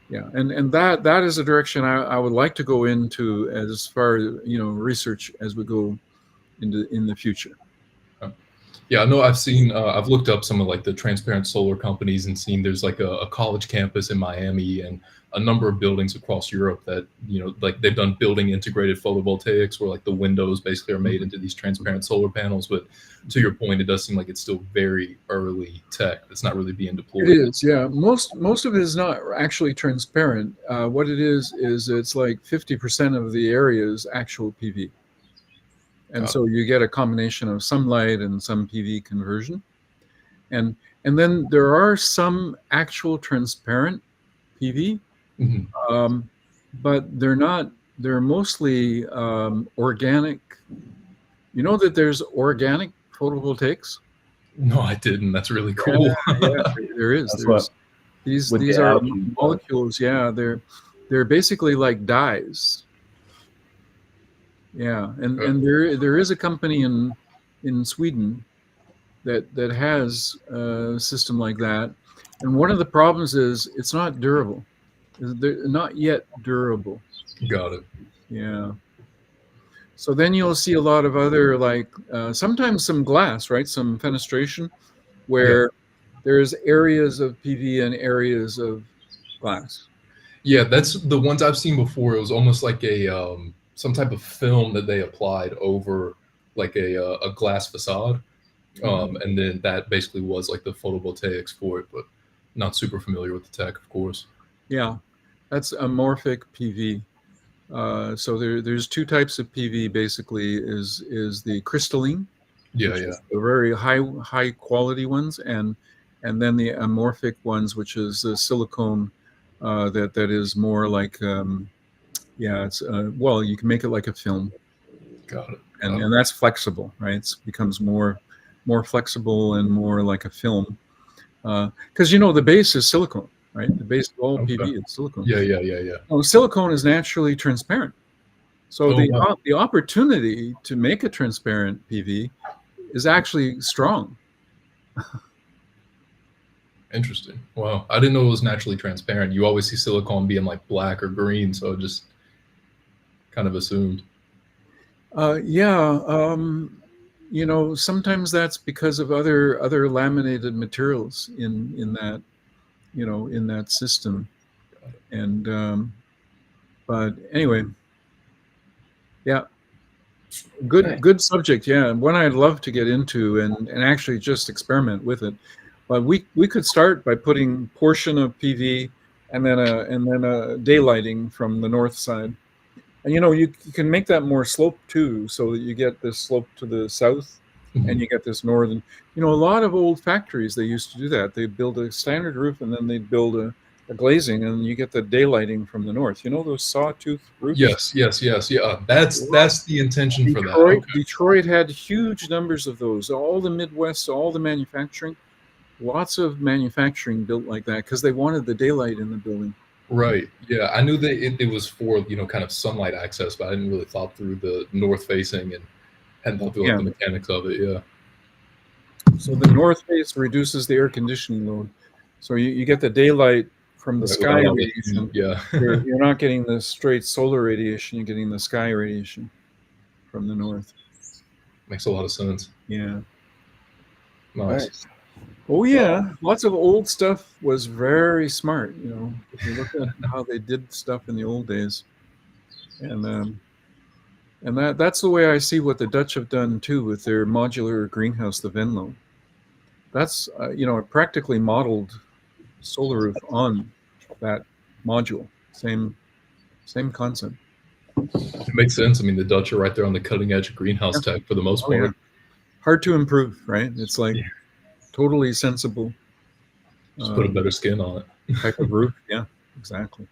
and that is a direction I would like to go into as far as research as we go in the future.
Yeah, I know. I've looked up some of like the transparent solar companies and seen there's like a college campus in Miami and a number of buildings across Europe that, like they've done building integrated photovoltaics where like the windows basically are made into these transparent solar panels. But to your point, it does seem like it's still very early tech. It's not really being deployed.
It is, yeah. Most of it is not actually transparent. What it is it's like 50% of the area is actual PV. And so you get a combination of some light and some PV conversion. And then there are some actual transparent PV, but they're mostly organic. You know that there's organic photovoltaics?
No, I didn't. That's really cool.
Yeah, there is. These are molecules. Yeah, they're basically like dyes. Yeah, and there is a company in Sweden that has a system like that, and one of the problems is it's not durable. They're not yet durable.
Got it.
Yeah. So then you'll see a lot of other, like sometimes some glass, right? Some fenestration where there's areas of PV and areas of glass.
Yeah, that's the ones I've seen before. It was almost like a some type of film that they applied over like a glass facade, and then that basically was like the photovoltaics for it. But not super familiar with the tech, of course.
Yeah, that's amorphic PV. So there's two types of PV. Basically, is the crystalline, the very high quality ones, and then the amorphic ones, which is the silicone that is more like it's well, you can make it like a film.
Got it.
And that's flexible, right? It becomes more flexible and more like a film, because the base is silicone, right? The base of all PV is silicone.
Yeah.
Well, silicone is naturally transparent, so the opportunity to make a transparent PV is actually strong.
Interesting. Wow, I didn't know it was naturally transparent. You always see silicone being like black or green, so just kind of assumed.
Sometimes that's because of other laminated materials in that in that system, and but anyway, yeah, good subject. Yeah, one I'd love to get into and actually just experiment with it. But we could start by putting portion of PV and then a daylighting from the north side. And you can make that more sloped too, so that you get this slope to the south, and you get this northern. A lot of old factories, they used to do that. They build a standard roof, and then they'd build a glazing, and you get the daylighting from the north. Those sawtooth roofs?
Yes. Yeah, that's the intention for that.
Okay. Detroit had huge numbers of those. All the Midwest, all the manufacturing, lots of manufacturing built like that because they wanted the daylight in the building.
Right. Yeah, I knew that it was for kind of sunlight access, but I didn't really thought through the north facing and hadn't thought through like
Yeah.
the mechanics of it. Yeah.
So the north face reduces the air conditioning load. So you get the daylight from the
Right,
sky
without all the
radiation.
heat, yeah.
You're not getting the straight solar radiation. You're getting the sky radiation from the north.
Makes a lot of sense.
Yeah.
Nice.
Oh yeah, lots of old stuff was very smart. You know, if you look at how they did stuff in the old days, and that's the way I see what the Dutch have done too with their modular greenhouse, the Venlo. That's it practically modeled solar roof on that module. Same concept.
It makes sense. I mean, the Dutch are right there on the cutting edge of greenhouse
Yeah.
tech for the most
Oh yeah.
part.
Hard to improve, right? It's like totally sensible.
Just put a better skin on it.
Type of roof. Yeah, exactly.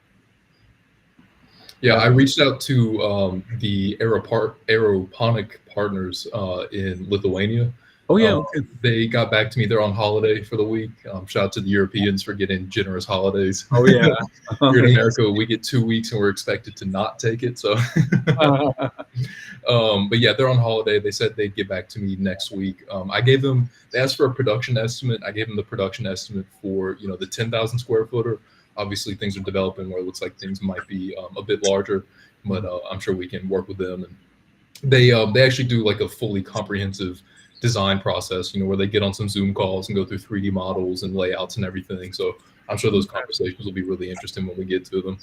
Yeah, I reached out to the aeroponic partners in Lithuania.
Oh yeah. Okay.
They got back to me. They're on holiday for the week. Shout out to the Europeans for getting generous holidays.
Oh yeah.
Here in America, we get 2 weeks and we're expected to not take it. So, but yeah, they're on holiday. They said they'd get back to me next week. They asked for a production estimate. I gave them the production estimate for, the 10,000 square footer. Obviously things are developing where it looks like things might be a bit larger, but I'm sure we can work with them. And they actually do like a fully comprehensive design process, where they get on some Zoom calls and go through 3D models and layouts and everything. So I'm sure those conversations will be really interesting when we get to them.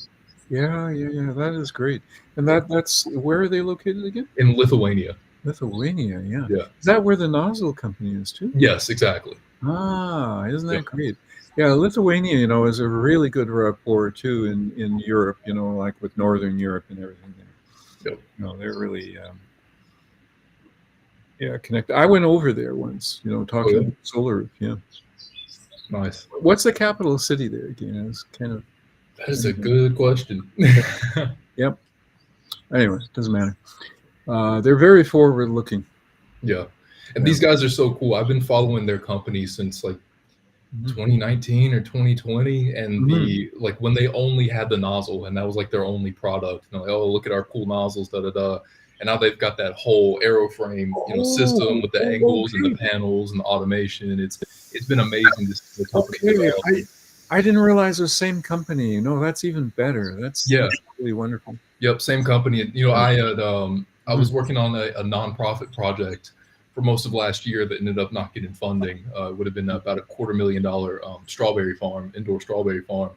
Yeah. That is great. And that's where are they located again?
In Lithuania.
Lithuania, yeah.
Yeah.
Is that where the nozzle company is too?
Yes, exactly.
Ah, isn't that great? Yeah, Lithuania, is a really good rapport too in Europe, like with Northern Europe and everything there.
Yep.
They're really connected. I went over there once, talking about Solaroof, yeah.
Nice.
What's the capital city there again? It's kind of
That is a good question.
Yep. Anyway, doesn't matter. They're very forward looking.
Yeah. And these guys are so cool. I've been following their company since like 2019 or 2020, and when they only had the nozzle and that was like their only product, like, oh, look at our cool nozzles, and now they've got that whole aeroframe system with the angles and the panels and the automation. It's been amazing to see the company.
I didn't realize it was the same company. No, that's even better. That's really wonderful.
Yep, same company. I was working on a nonprofit project for most of last year that ended up not getting funding. It would have been about a $250,000 strawberry farm, indoor strawberry farm.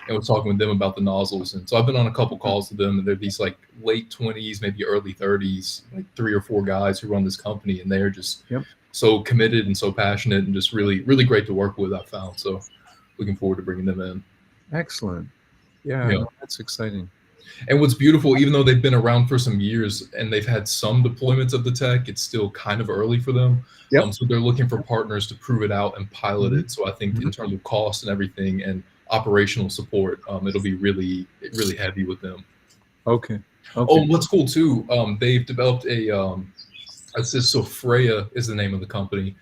And was talking with them about the nozzles. And so I've been on a couple calls with them, and they're these like late 20s, maybe early 30s, like 3 or 4 guys who run this company. And they're just so committed and so passionate and just really, really great to work with, I've found. So looking forward to bringing them in.
Excellent. Yeah. That's exciting.
And what's beautiful, even though they've been around for some years and they've had some deployments of the tech, it's still kind of early for them. So they're looking for partners to prove it out and pilot it. So I think in terms of cost and everything and operational support, it'll be really, really heavy with them.
Okay.
Oh, what's cool too, they've developed so Freya is the name of the company,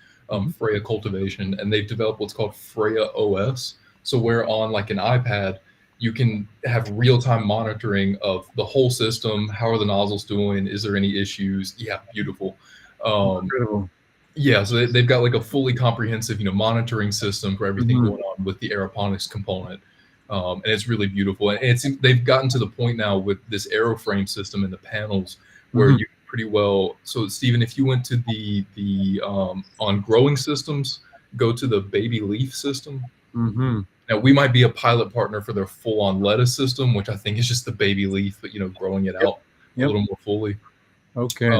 Freya Cultivation, and they've developed what's called Freya OS. So where on like an iPad, you can have real-time monitoring of the whole system. How are the nozzles doing? Is there any issues? Yeah, beautiful.
Incredible.
Yeah, so they've got like a fully comprehensive, monitoring system for everything going on with the aeroponics component, and it's really beautiful. And they've gotten to the point now with this aeroframe system and the panels where you pretty well. So Stephen, if you went to the on growing systems, go to the baby leaf system. Now, we might be a pilot partner for their full-on lettuce system, which I think is just the baby leaf, but, growing it out a little more fully.
Okay.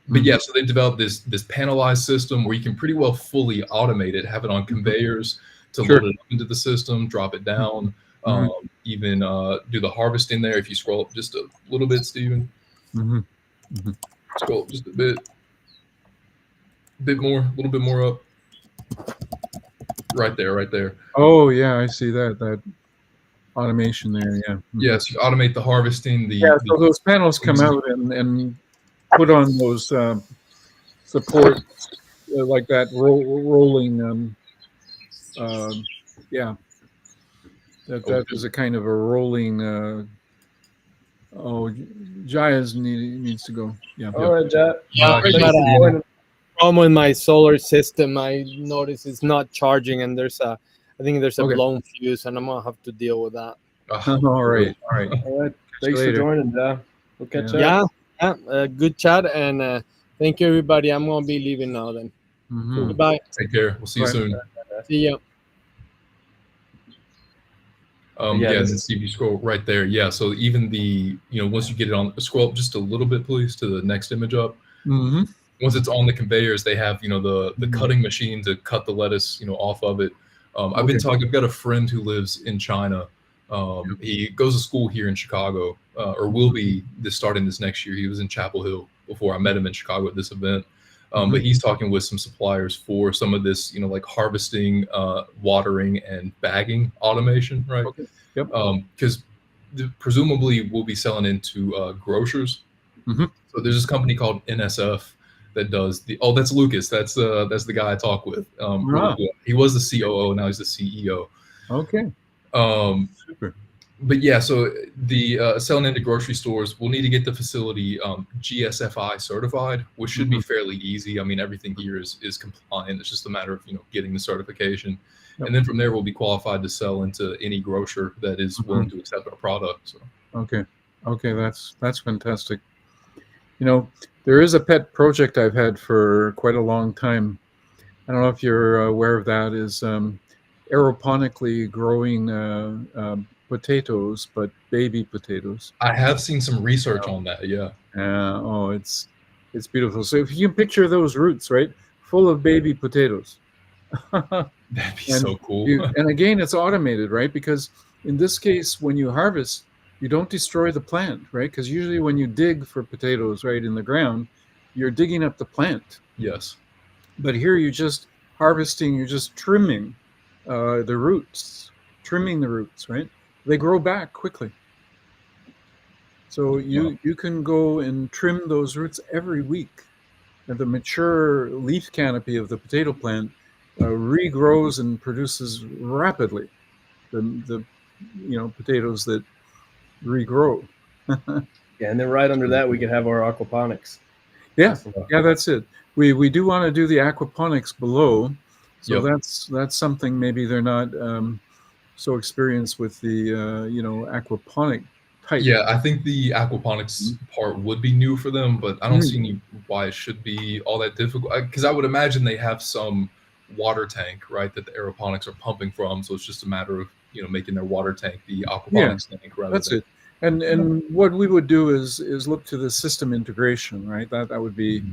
But yeah, so they developed this panelized system where you can pretty well fully automate it, have it on conveyors to load it into the system, drop it down, even do the harvesting there. If you scroll up just a little bit, Stephen, scroll up just a bit more, a little bit more up. Right there.
Oh yeah, I see that automation there. Yeah.
Yes, you automate the harvesting.
So those panels come out and put on those support like that rolling. That is a kind of a rolling Oh, Jaya's needs to go. Yeah.
All right, Jack.
Yeah,
Thanks
but
for joining.
problem with my solar system. I notice it's not charging, and I think there's a
Okay.
blown fuse, and I'm gonna have to deal with that.
All right. All right.
All right.
Catch
Thanks
you
for
later.
joining, Jack. We'll catch up.
Yeah, good chat, and thank you, everybody. I'm gonna be leaving now. Then
Mhm.
goodbye.
Take care. We'll see you
Bye.
soon.
See ya.
Yeah,
And
this
then
is
see if you scroll right there. Yeah, so even once you get it on, scroll up just a little bit, please, to the next image up.
Mm-hmm.
Once it's on the conveyors, they have the
Mhm.
cutting machine to cut the lettuce off of it. I've got a friend who lives in China. He goes to school here in Chicago, or will be starting this next year. He was in Chapel Hill before I met him in Chicago at this event. But he's talking with some suppliers for some of this, like harvesting, watering, and bagging automation, right?
Okay. Yep.
Because presumably we'll be selling into grocers.
Mhm.
So there's this company called NSF that does that's Lucas. That's the guy I talk with. He was the COO, now he's the CEO.
Okay. Super.
But yeah, so the selling into grocery stores, we'll need to get the facility GSFI certified, which should be fairly easy. I mean, everything here is compliant. It's just a matter of getting the certification, and then from there we'll be qualified to sell into any grocer that is willing to accept our product. So.
Okay. That's fantastic. There is a pet project I've had for quite a long time. I don't know if you're aware of that. Is aeroponically growing potatoes, but baby potatoes.
I have seen some research on that. Yeah.
It's beautiful. So if you can picture those roots, right, full of baby potatoes.
That'd be so cool.
And again, it's automated, right? Because in this case, when you harvest, you don't destroy the plant, right? Because usually when you dig for potatoes, right, in the ground, you're digging up the plant.
Yes.
But here you're just harvesting, you're just trimming the roots, right? They grow back quickly. So you can go and trim those roots every week. And the mature leaf canopy of the potato plant regrows and produces rapidly the potatoes that regrow.
Yeah, and then right under that we could have our aquaponics.
Yeah, that's it. We do want to do the aquaponics below, so that's something maybe they're not so experienced with the aquaponic type.
Yeah, I think the aquaponics part would be new for them, but I don't see why it should be all that difficult. Because I would imagine they have some water tank, right, that the aeroponics are pumping from. So it's just a matter of making their water tank the aquaponics tank.
That's it. And what we would do is look to the system integration, right? That would be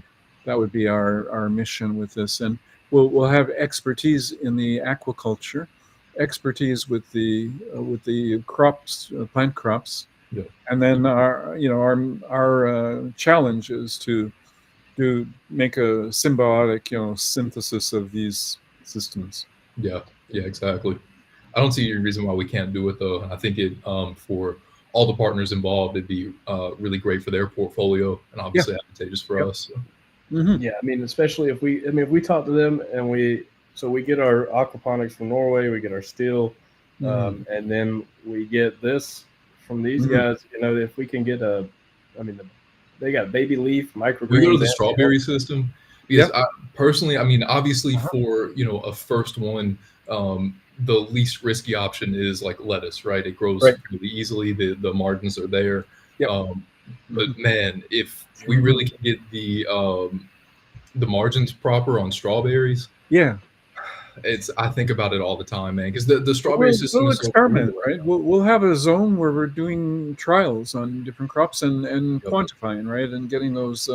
our mission with this, and we'll have expertise in the aquaculture, expertise with the crops, plant crops, and then our challenge is to make a symbiotic synthesis of these systems.
Yeah, exactly. I don't see any reason why we can't do it though. I think it for all the partners involved, it'd be really great for their portfolio and obviously advantageous for us. So.
Yeah, I mean, especially if we talk to them and we get our aquaponics from Norway, we get our steel, and then we get this from these guys. If we can get they got baby leaf, microgreens.
We go to the strawberry system because I personally, obviously for a first one, the least risky option is like lettuce, right? It grows really easily. The margins are there. But man, if we really can get the margins proper on strawberries, I think about it all the time, man. Because the strawberry system is
experiment, right? We'll have a zone where we're doing trials on different crops and quantifying, right, and getting those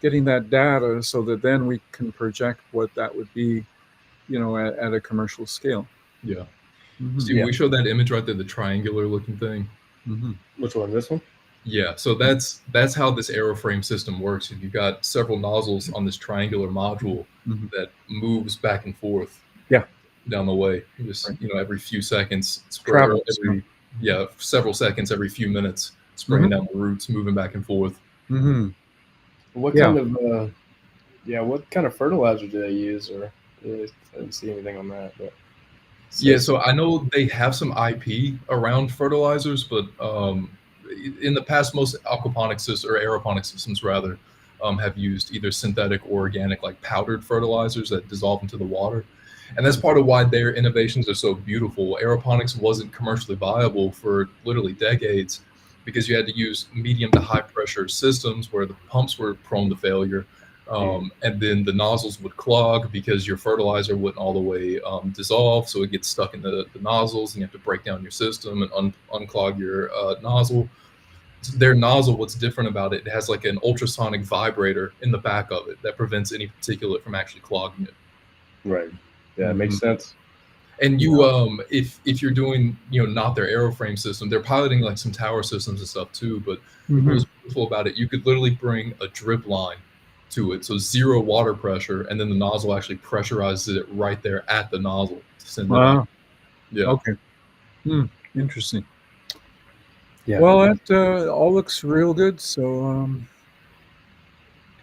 getting that data so that then we can project what that would be, at a commercial scale.
Yeah. See, we showed that image right there, the triangular looking thing.
Which one? This one?
Yeah. So that's how this aeroframe system works. You've got several nozzles on this triangular module that moves back and forth. Down the way, just every few seconds, several seconds every few minutes, spraying down the roots, moving back and forth.
What kind of what kind of fertilizer do they use? Or I didn't see anything on that. But
so I know they have some IP around fertilizers, but in the past, most aquaponic systems or aeroponic systems rather have used either synthetic or organic, like powdered fertilizers that dissolve into the water. And that's part of why their innovations are so beautiful. Aeroponics wasn't commercially viable for literally decades because you had to use medium to high pressure systems where the pumps were prone to failure. And then the nozzles would clog because your fertilizer wouldn't all the way dissolve. So it gets stuck in the nozzles and you have to break down your system and unclog your nozzle. Their nozzle, what's different about it, it has like an ultrasonic vibrator in the back of it that prevents any particulate from actually clogging it.
Right. Yeah, it makes sense.
And you, if you're doing, not their aeroframe system, they're piloting like some tower systems and stuff too. But what was beautiful about it, you could literally bring a drip line to it, so 0 water pressure, and then the nozzle actually pressurizes it right there at the nozzle to send it out. Yeah.
Okay. Interesting.
Yeah.
Well, that all looks real good. So,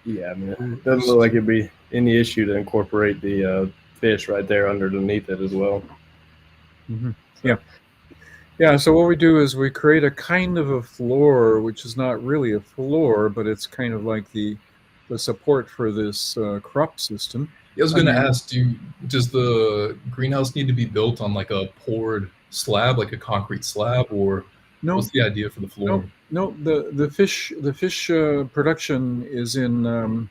yeah, I mean, it doesn't look like it'd be any issue to incorporate the fish right there underneath it as well.
Yeah. Yeah. So what we do is we create a kind of a floor, which is not really a floor, but it's kind of like the support for this crop system.
I was going to ask, does the greenhouse need to be built on like a poured slab, like a concrete slab, or what's the idea for the floor?
No. The fish production is in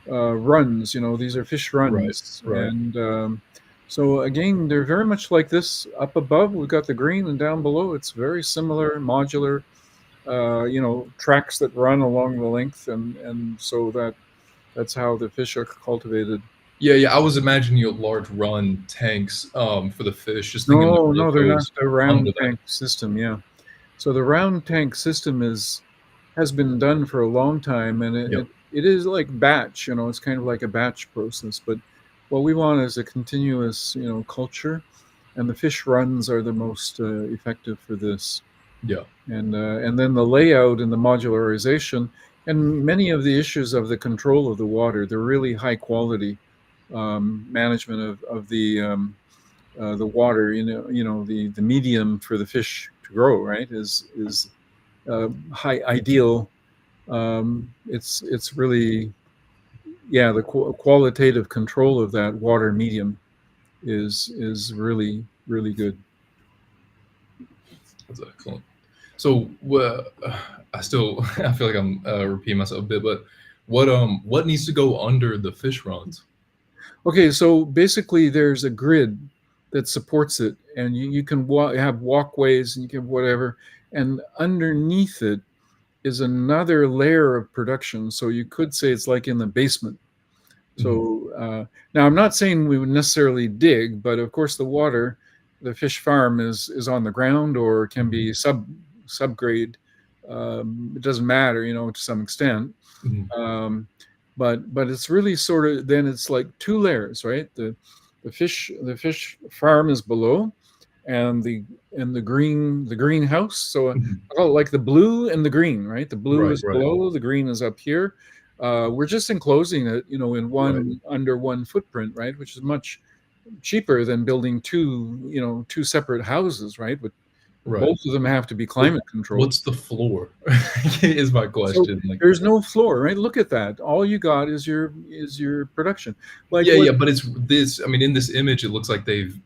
runs. These are fish runs,
Right.
And so again, they're very much like this. Up above, we've got the green, and down below, it's very similar, modular. Tracks that run along the length, and so that's how the fish are cultivated.
Yeah. I was imagining large run tanks for the fish. Just thinking
No, they're not a round tank system. Yeah, so the round tank system has been done for a long time, and it is like batch. It's kind of like a batch process. But what we want is a continuous, culture, and the fish runs are the most effective for this.
Yeah.
And then the layout and the modularization and many of the issues of the control of the water, the really high quality management of the water, the medium for the fish to grow, right, is high ideal. It's really, the qualitative control of that water medium is really, really good.
That's excellent. So I feel like I'm repeating myself a bit, but what needs to go under the fish runs?
Okay, so basically there's a grid that supports it, and you can have walkways and you can whatever, and underneath it is another layer of production. So you could say it's like in the basement. So now I'm not saying we would necessarily dig, but of course the fish farm is on the ground or can be subgrade. It doesn't matter, to some extent. But it's really sort of, then it's like 2 layers, right? The fish farm is below, and the greenhouse. So I call it like the blue and the green, right? The blue is below, the green is up here. We're just enclosing it, in one under one footprint, right? Which is much cheaper than building 2 separate houses, right? But both of them have to be climate controlled.
What's the floor? Is my question.
So there's no floor, right? Look at that. All you got is your production.
But it's this. I mean, in this image, it looks like they've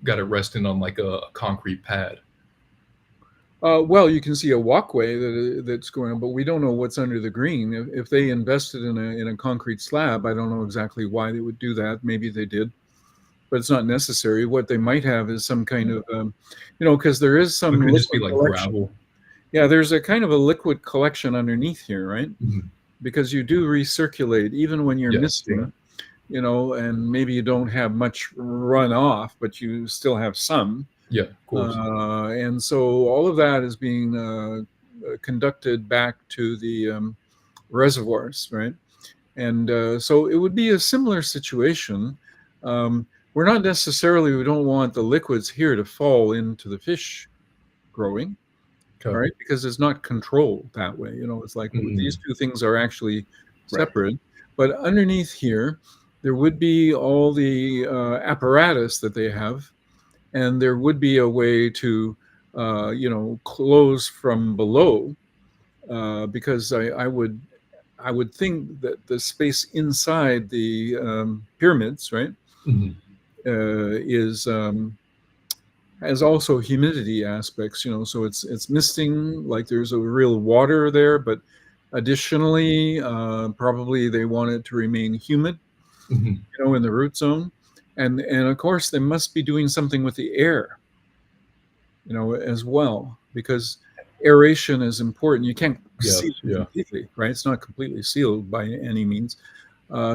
got it resting on like a concrete pad.
Well, you can see a walkway that's going on, but we don't know what's under the green. If they invested in a concrete slab, I don't know exactly why they would do that. Maybe they did, but it's not necessary. What they might have is some kind of, because there is some.
It could just be like gravel.
Yeah, there's a kind of a liquid collection underneath here, right? Because you do recirculate even when you're misting, and maybe you don't have much runoff, but you still have some.
Yeah, of course.
And so all of that is being conducted back to the reservoirs, right? And so it would be a similar situation. We're not necessarily, we don't want the liquids here to fall into the fish growing, right? Because it's not controlled that way. It's like these 2 things are actually separate. But underneath here, there would be all the apparatus that they have. And there would be a way to close from below, because I would think that the space inside the pyramids, right,
Mhm.
is has also humidity aspects. So it's misting, like there's a real water there, but additionally, probably they want it to remain humid,
Mhm.
in the root zone, and of course they must be doing something with the air, as well, because aeration is important. You can't
Yes.
seal it
Yeah.
completely, right? It's not completely sealed by any means.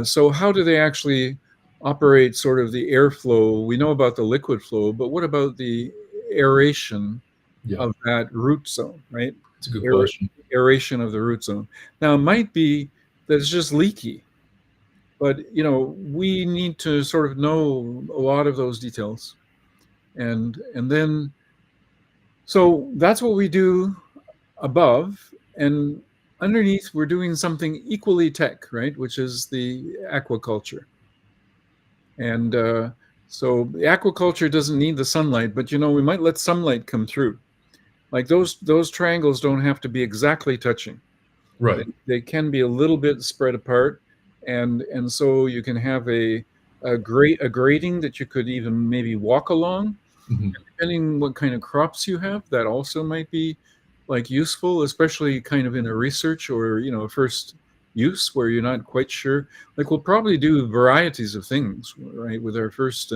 So how do they actually operate sort of the airflow? We know about the liquid flow, but what about the aeration
Yeah.
of that root zone, right?
It's a good
Aer-
question.
Aeration of the root zone. Now, it might be that it's just leaky, but we need to sort of know a lot of those details, and then so that's what we do above, and underneath we're doing something equally tech, right, which is the aquaculture. And so the aquaculture doesn't need the sunlight, but we might let sunlight come through. Like those triangles don't have to be exactly touching.
Right.
They can be a little bit spread apart, and so you can have a grading that you could even maybe walk along.
Mhm.
Depending what kind of crops you have, that also might be like useful, especially kind of in a research or first use where you're not quite sure. Like we'll probably do varieties of things, right? With our first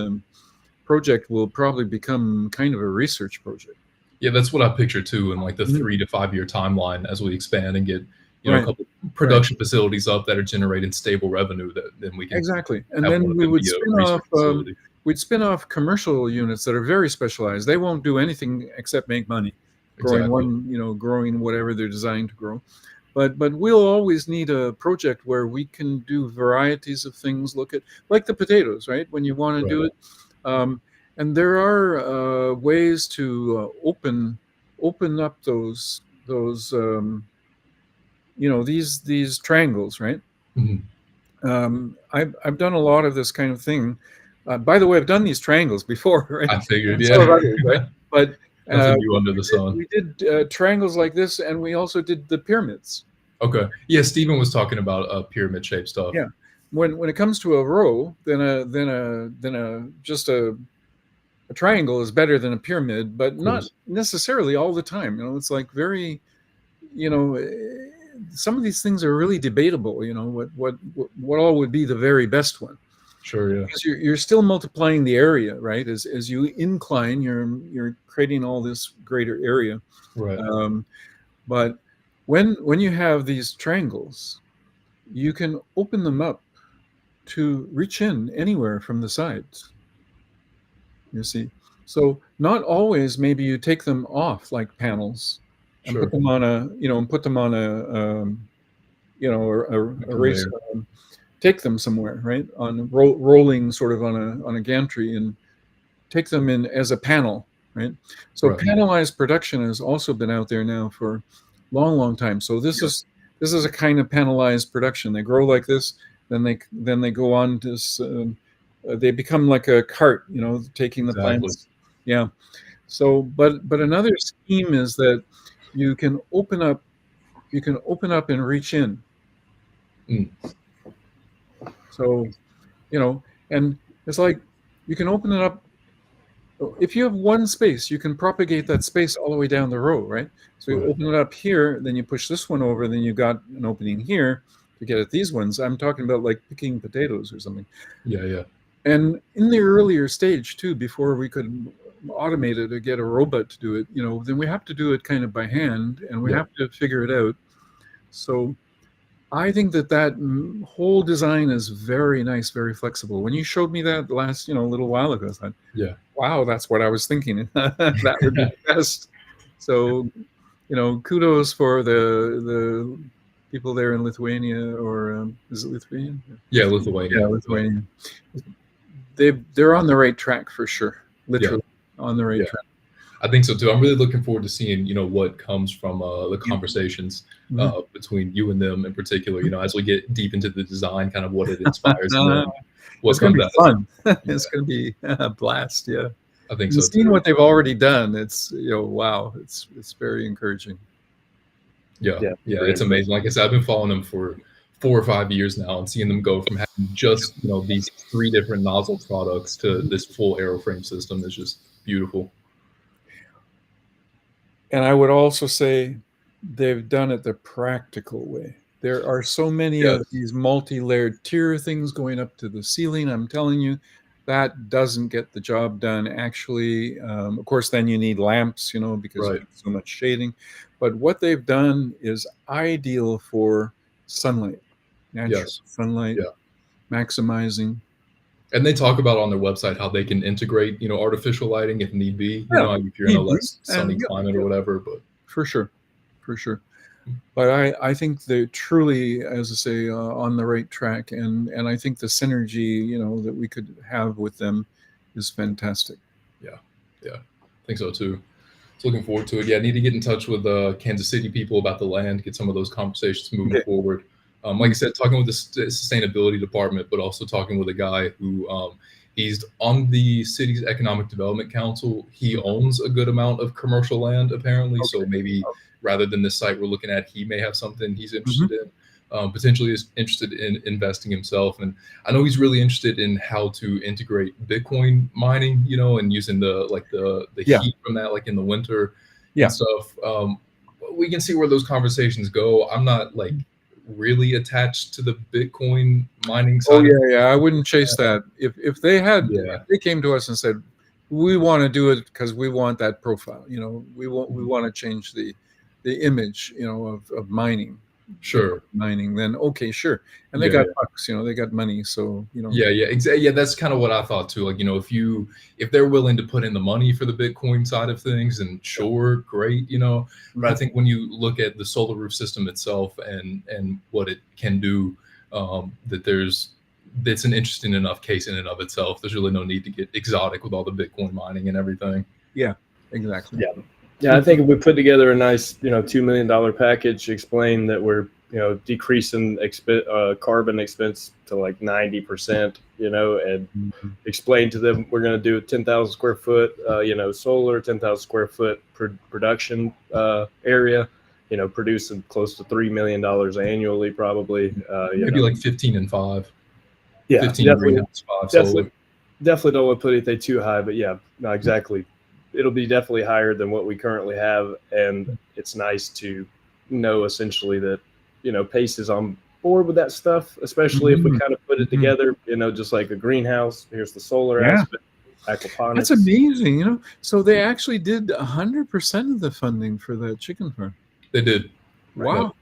project, will probably become kind of a research project.
Yeah, that's what I picture too, in like the
Mhm.
3 to 5 year timeline as we expand and get a
Right,
couple
right,
production facilities up that are generating stable revenue. That then we can
exactly. And
have one
then
of
we
them
would
be a
spin off.
research facility.
We'd spin off commercial units that are very specialized. They won't do anything except make money,
Exactly.
growing whatever they're designed to grow. But we'll always need a project where we can do varieties of things. Look at like the potatoes, right? When you want to
Right.
do it, um, and there are ways to open up those these triangles, right?
Mhm.
I've done a lot of this kind of thing. By the way, I've done these triangles before, right?
I figured,
And so
yeah.
have others, right? But
Nothing new under the sun.
we did triangles like this, and we also did the pyramids.
Okay. Yeah, Stephen was talking about pyramid shaped stuff.
Yeah. When it comes to a row, then a just a triangle is better than a pyramid, but
Of
not
course.
necessarily all the time. It's like very, some of these things are really debatable. What all would be the very best one?
Sure, yeah.
Because you're still multiplying the area, right? As you incline, you're creating all this greater area.
Right.
But when you have these triangles, you can open them up to reach in anywhere from the sides. You see, so not always. Maybe you take them off like panels and
Sure.
put them on a race.
Conveyor.
Take them somewhere, right? On rolling, sort of on a gantry, and take them in as a panel, right? So
Right.
panelized production has also been out there now for a long, long time. So this is a kind of panelized production. They grow like this, then they go on to this. They become like a cart, taking the
Exactly.
plants. Yeah. So, but another scheme is that you can open up and reach in.
Mm.
So, and it's like you can open it up. If you have one space, you can propagate that space all the way down the row, right? So you
Right.
open it up here, then you push this one over, then you got an opening here to get at these ones. I'm talking about like picking potatoes or something.
Yeah, yeah.
And in the earlier stage too, before we could automate it or get a robot to do it, then we have to do it kind of by hand, and we
Yeah.
have to figure it out. So I think that whole design is very nice, very flexible. When you showed me that last, a little while ago, I thought,
Yeah.
wow, that's what I was thinking. That would be the best. So, kudos for the people there in Lithuania, or is it Lithuania?
Yeah, Lithuania.
Yeah, Lithuania. They're on the right track for sure. Literally on the right
Yeah.
track.
I think so too. I'm really looking forward to seeing, what comes from the
Yeah.
conversations
Mhm.
between you and them in particular. As we get deep into the design, kind of what it inspires in them, what
It's going to
comes
be
out.
fun.
Yeah.
It's going to be a blast. Yeah.
I think
And
so
seeing
too.
what they've already done, it's wow, it's very encouraging.
Yeah, it's amazing. Like I said, I've been following them for 4 or 5 years now, and seeing them go from having just these 3 different nozzle products to this full aeroframe system is just beautiful.
And I would also say they've done it the practical way. There are so many of these multi-layered tier things going up to the ceiling. I'm telling you, that doesn't get the job done. Actually, of course, then you need lamps, because you have so much shading. But what they've done is ideal for sunlight, natural sunlight, maximizing.
And they talk about on their website how they can integrate, artificial lighting if need be. If you're in a less sunny climate or whatever. But
for sure. But I think they're truly, as I say, on the right track, and I think the synergy, that we could have with them is fantastic.
Yeah, I think so too. So looking forward to it. Yeah, I need to get in touch with Kansas City people about the land, get some of those conversations moving forward. Like I said, talking with the sustainability department, but also talking with a guy who he's on the city's economic development council. He owns a good amount of commercial land, apparently. So maybe rather than this site we're looking at, he may have something he's interested in. Potentially is interested in investing himself. And I know he's really interested in how to integrate Bitcoin mining, and using the heat from that, like in the winter and stuff. We can see where those conversations go. I'm not really attached to the Bitcoin mining side.
I wouldn't chase that. If they came to us and said, we want to do it because we want that profile, we want to change the image, of mining.
Sure.
Mining, then okay, sure. And they got bucks, they got money, so
exactly. That's kind of what I thought too. If they're willing to put in the money for the Bitcoin side of things, and sure, great, But I think when you look at the Solaroof system itself and what it can do, that's an interesting enough case in and of itself. There's really no need to get exotic with all the Bitcoin mining and everything.
Yeah, exactly.
Yeah, I think if we put together a nice, $2 million package, explain that we're, decreasing carbon expense to 90%, and explain to them we're going to do a 10,000 square foot, solar, 10,000 square foot production area, producing close to $3 million annually, probably.
Maybe 15 and 5.
Yeah,
15 greenhouse, 5 solar.
Definitely don't want to put anything too high, but yeah, no, exactly. It'll be definitely higher than what we currently have, and it's nice to know essentially that Pace is on board with that stuff, especially if we kind of put it together, just like a greenhouse. Here's the solar aspect, aquaponics.
That's amazing, So they actually did 100% of the funding for that chicken farm.
They did.
Wow.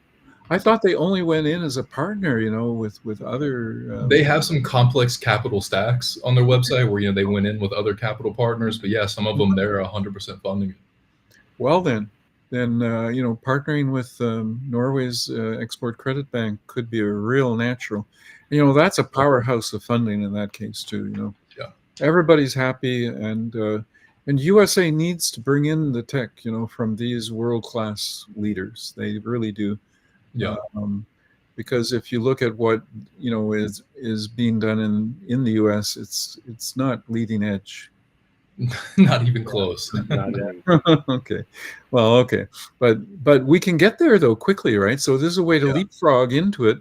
I thought they only went in as a partner, with other.
They have some complex capital stacks on their website where they went in with other capital partners, but some of them they're 100% funding it.
Well, then partnering with Norway's Export Credit Bank could be a real natural. That's a powerhouse of funding in that case too.
Yeah,
everybody's happy, and USA needs to bring in the tech, from these world-class leaders. They really do.
Yeah.
Because if you look at what is being done in the U.S., it's not leading edge.
Not even close.
Okay. Well, okay. But we can get there though quickly, right? So this is a way to leapfrog into it.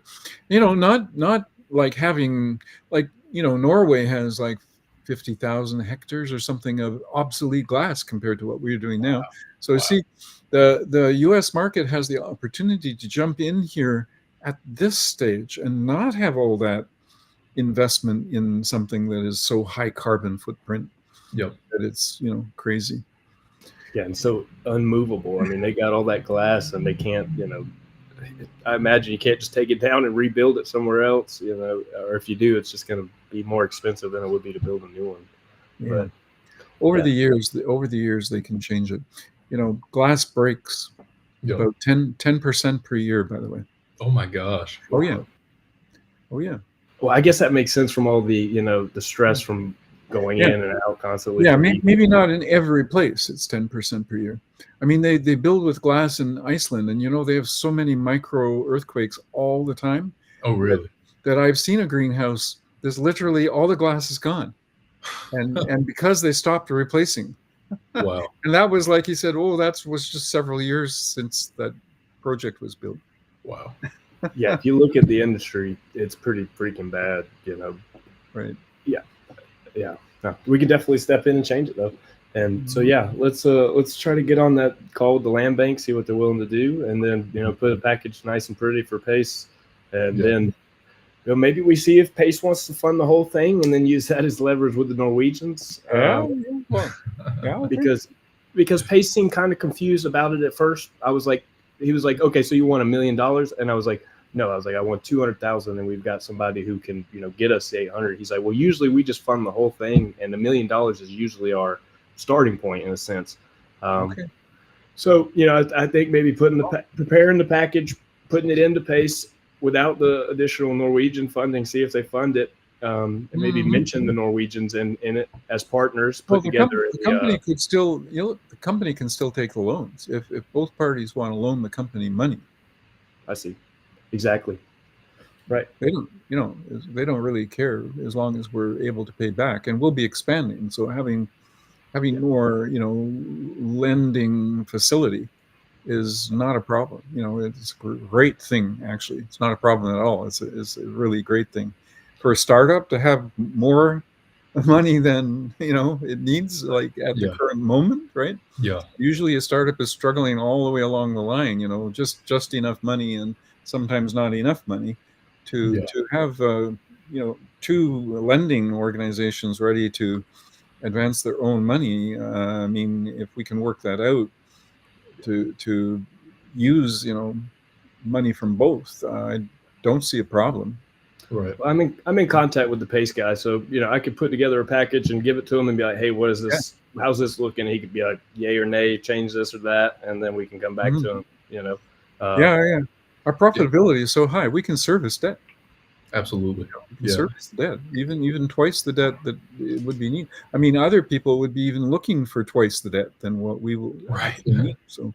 Not like having Norway has 50,000 hectares or something of obsolete glass compared to what we're doing now. So you see, the U.S. market has the opportunity to jump in here at this stage and not have all that investment in something that is so high carbon footprint.
Yep.
That it's crazy.
Yeah, and so unmovable. I mean, they got all that glass, and they can't. I imagine you can't just take it down and rebuild it somewhere else. Or if you do, it's just going to be more expensive than it would be to build a new one.
Yeah.
But
over the years, they can change it. Glass breaks about 10% per year. By the way.
Oh my gosh.
Oh yeah. Oh yeah.
Well, I guess that makes sense from all the the stress from going in and out constantly.
Yeah, maybe not in every place. It's 10% per year. I mean, they build with glass in Iceland, and they have so many micro earthquakes all the time.
Oh, really?
That I've seen a greenhouse. There's literally all the glass is gone. and because they stopped replacing.
Wow.
And that was, like he said, that was just several years since that project was built.
Wow.
Yeah, if you look at the industry, it's pretty freaking bad,
Right.
Yeah. No, we could definitely step in and change it though. And so yeah, let's try to get on that call with the land bank, see what they're willing to do, and then put a package nice and pretty for Pace, and then maybe we see if Pace wants to fund the whole thing, and then use that as leverage with the Norwegians. Because Pace seemed kind of confused about it at first. He was like, okay, so you want $1 million, and I was like, no, I want 200,000, and we've got somebody who can, get us the 800. He's like, well, usually we just fund the whole thing, and $1 million is usually our starting point in a sense.
Okay.
So, I think maybe preparing the package, putting it into Pace without the additional Norwegian funding, see if they fund it, and maybe mention the Norwegians in it as partners, together.
The company could still, the company can still take the loans if both parties want to loan the company money.
I see. Exactly. Right.
They don't really care as long as we're able to pay back, and we'll be expanding. So having more, lending facility is not a problem. It's a great thing. Actually, it's not a problem at all. It's a really great thing for a startup to have more money than it needs, like at the current moment, right?
Yeah.
Usually a startup is struggling all the way along the line, just enough money and sometimes not enough money to have two lending organizations ready to advance their own money. I mean, if we can work that out to use money from both, I don't see a problem.
Right.
Well, I'm in contact with the Pace guy, so I could put together a package and give it to him and be like, hey, what is this? Yeah. How's this looking? He could be like, yay or nay, change this or that, and then we can come back to him.
Yeah. Our profitability is so high, we can service debt.
Absolutely.
Service the debt, even twice the debt that it would be needed. I mean, other people would be even looking for twice the debt than what we will need. So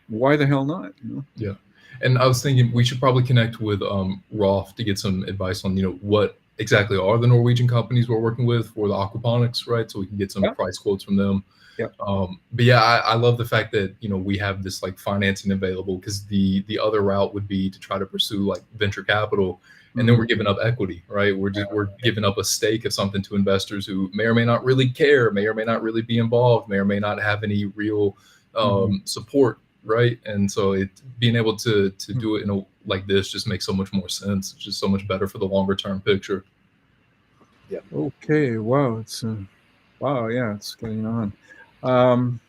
why the hell not?
Yeah. And I was thinking we should probably connect with Rolf to get some advice on, what exactly are the Norwegian companies we're working with for the aquaponics, right? So we can get some price quotes from them.
Yeah.
But yeah, I love the fact that, we have this like financing available, because the other route would be to try to pursue like venture capital. And then we're giving up equity, right? We're giving up a stake of something to investors who may or may not really care, may or may not really be involved, may or may not have any real support, right? And so being able to do it like this just makes so much more sense. It's just so much better for the longer term picture.
Yeah.
Okay. Wow. It's yeah, it's getting on.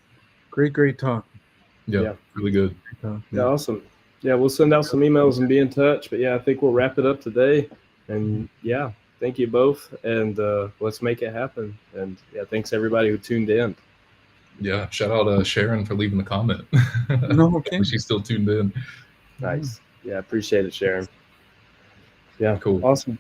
Great talk.
Yeah. Really good.
Yeah, awesome. Yeah, we'll send out some emails and be in touch. But yeah, I think we'll wrap it up today. And yeah, thank you both. And let's make it happen. And yeah, thanks everybody who tuned in.
Yeah, shout out to Sharon for leaving the comment.
No, okay.
She's still tuned in.
Nice. Yeah, appreciate it, Sharon. Yeah,
cool.
Awesome.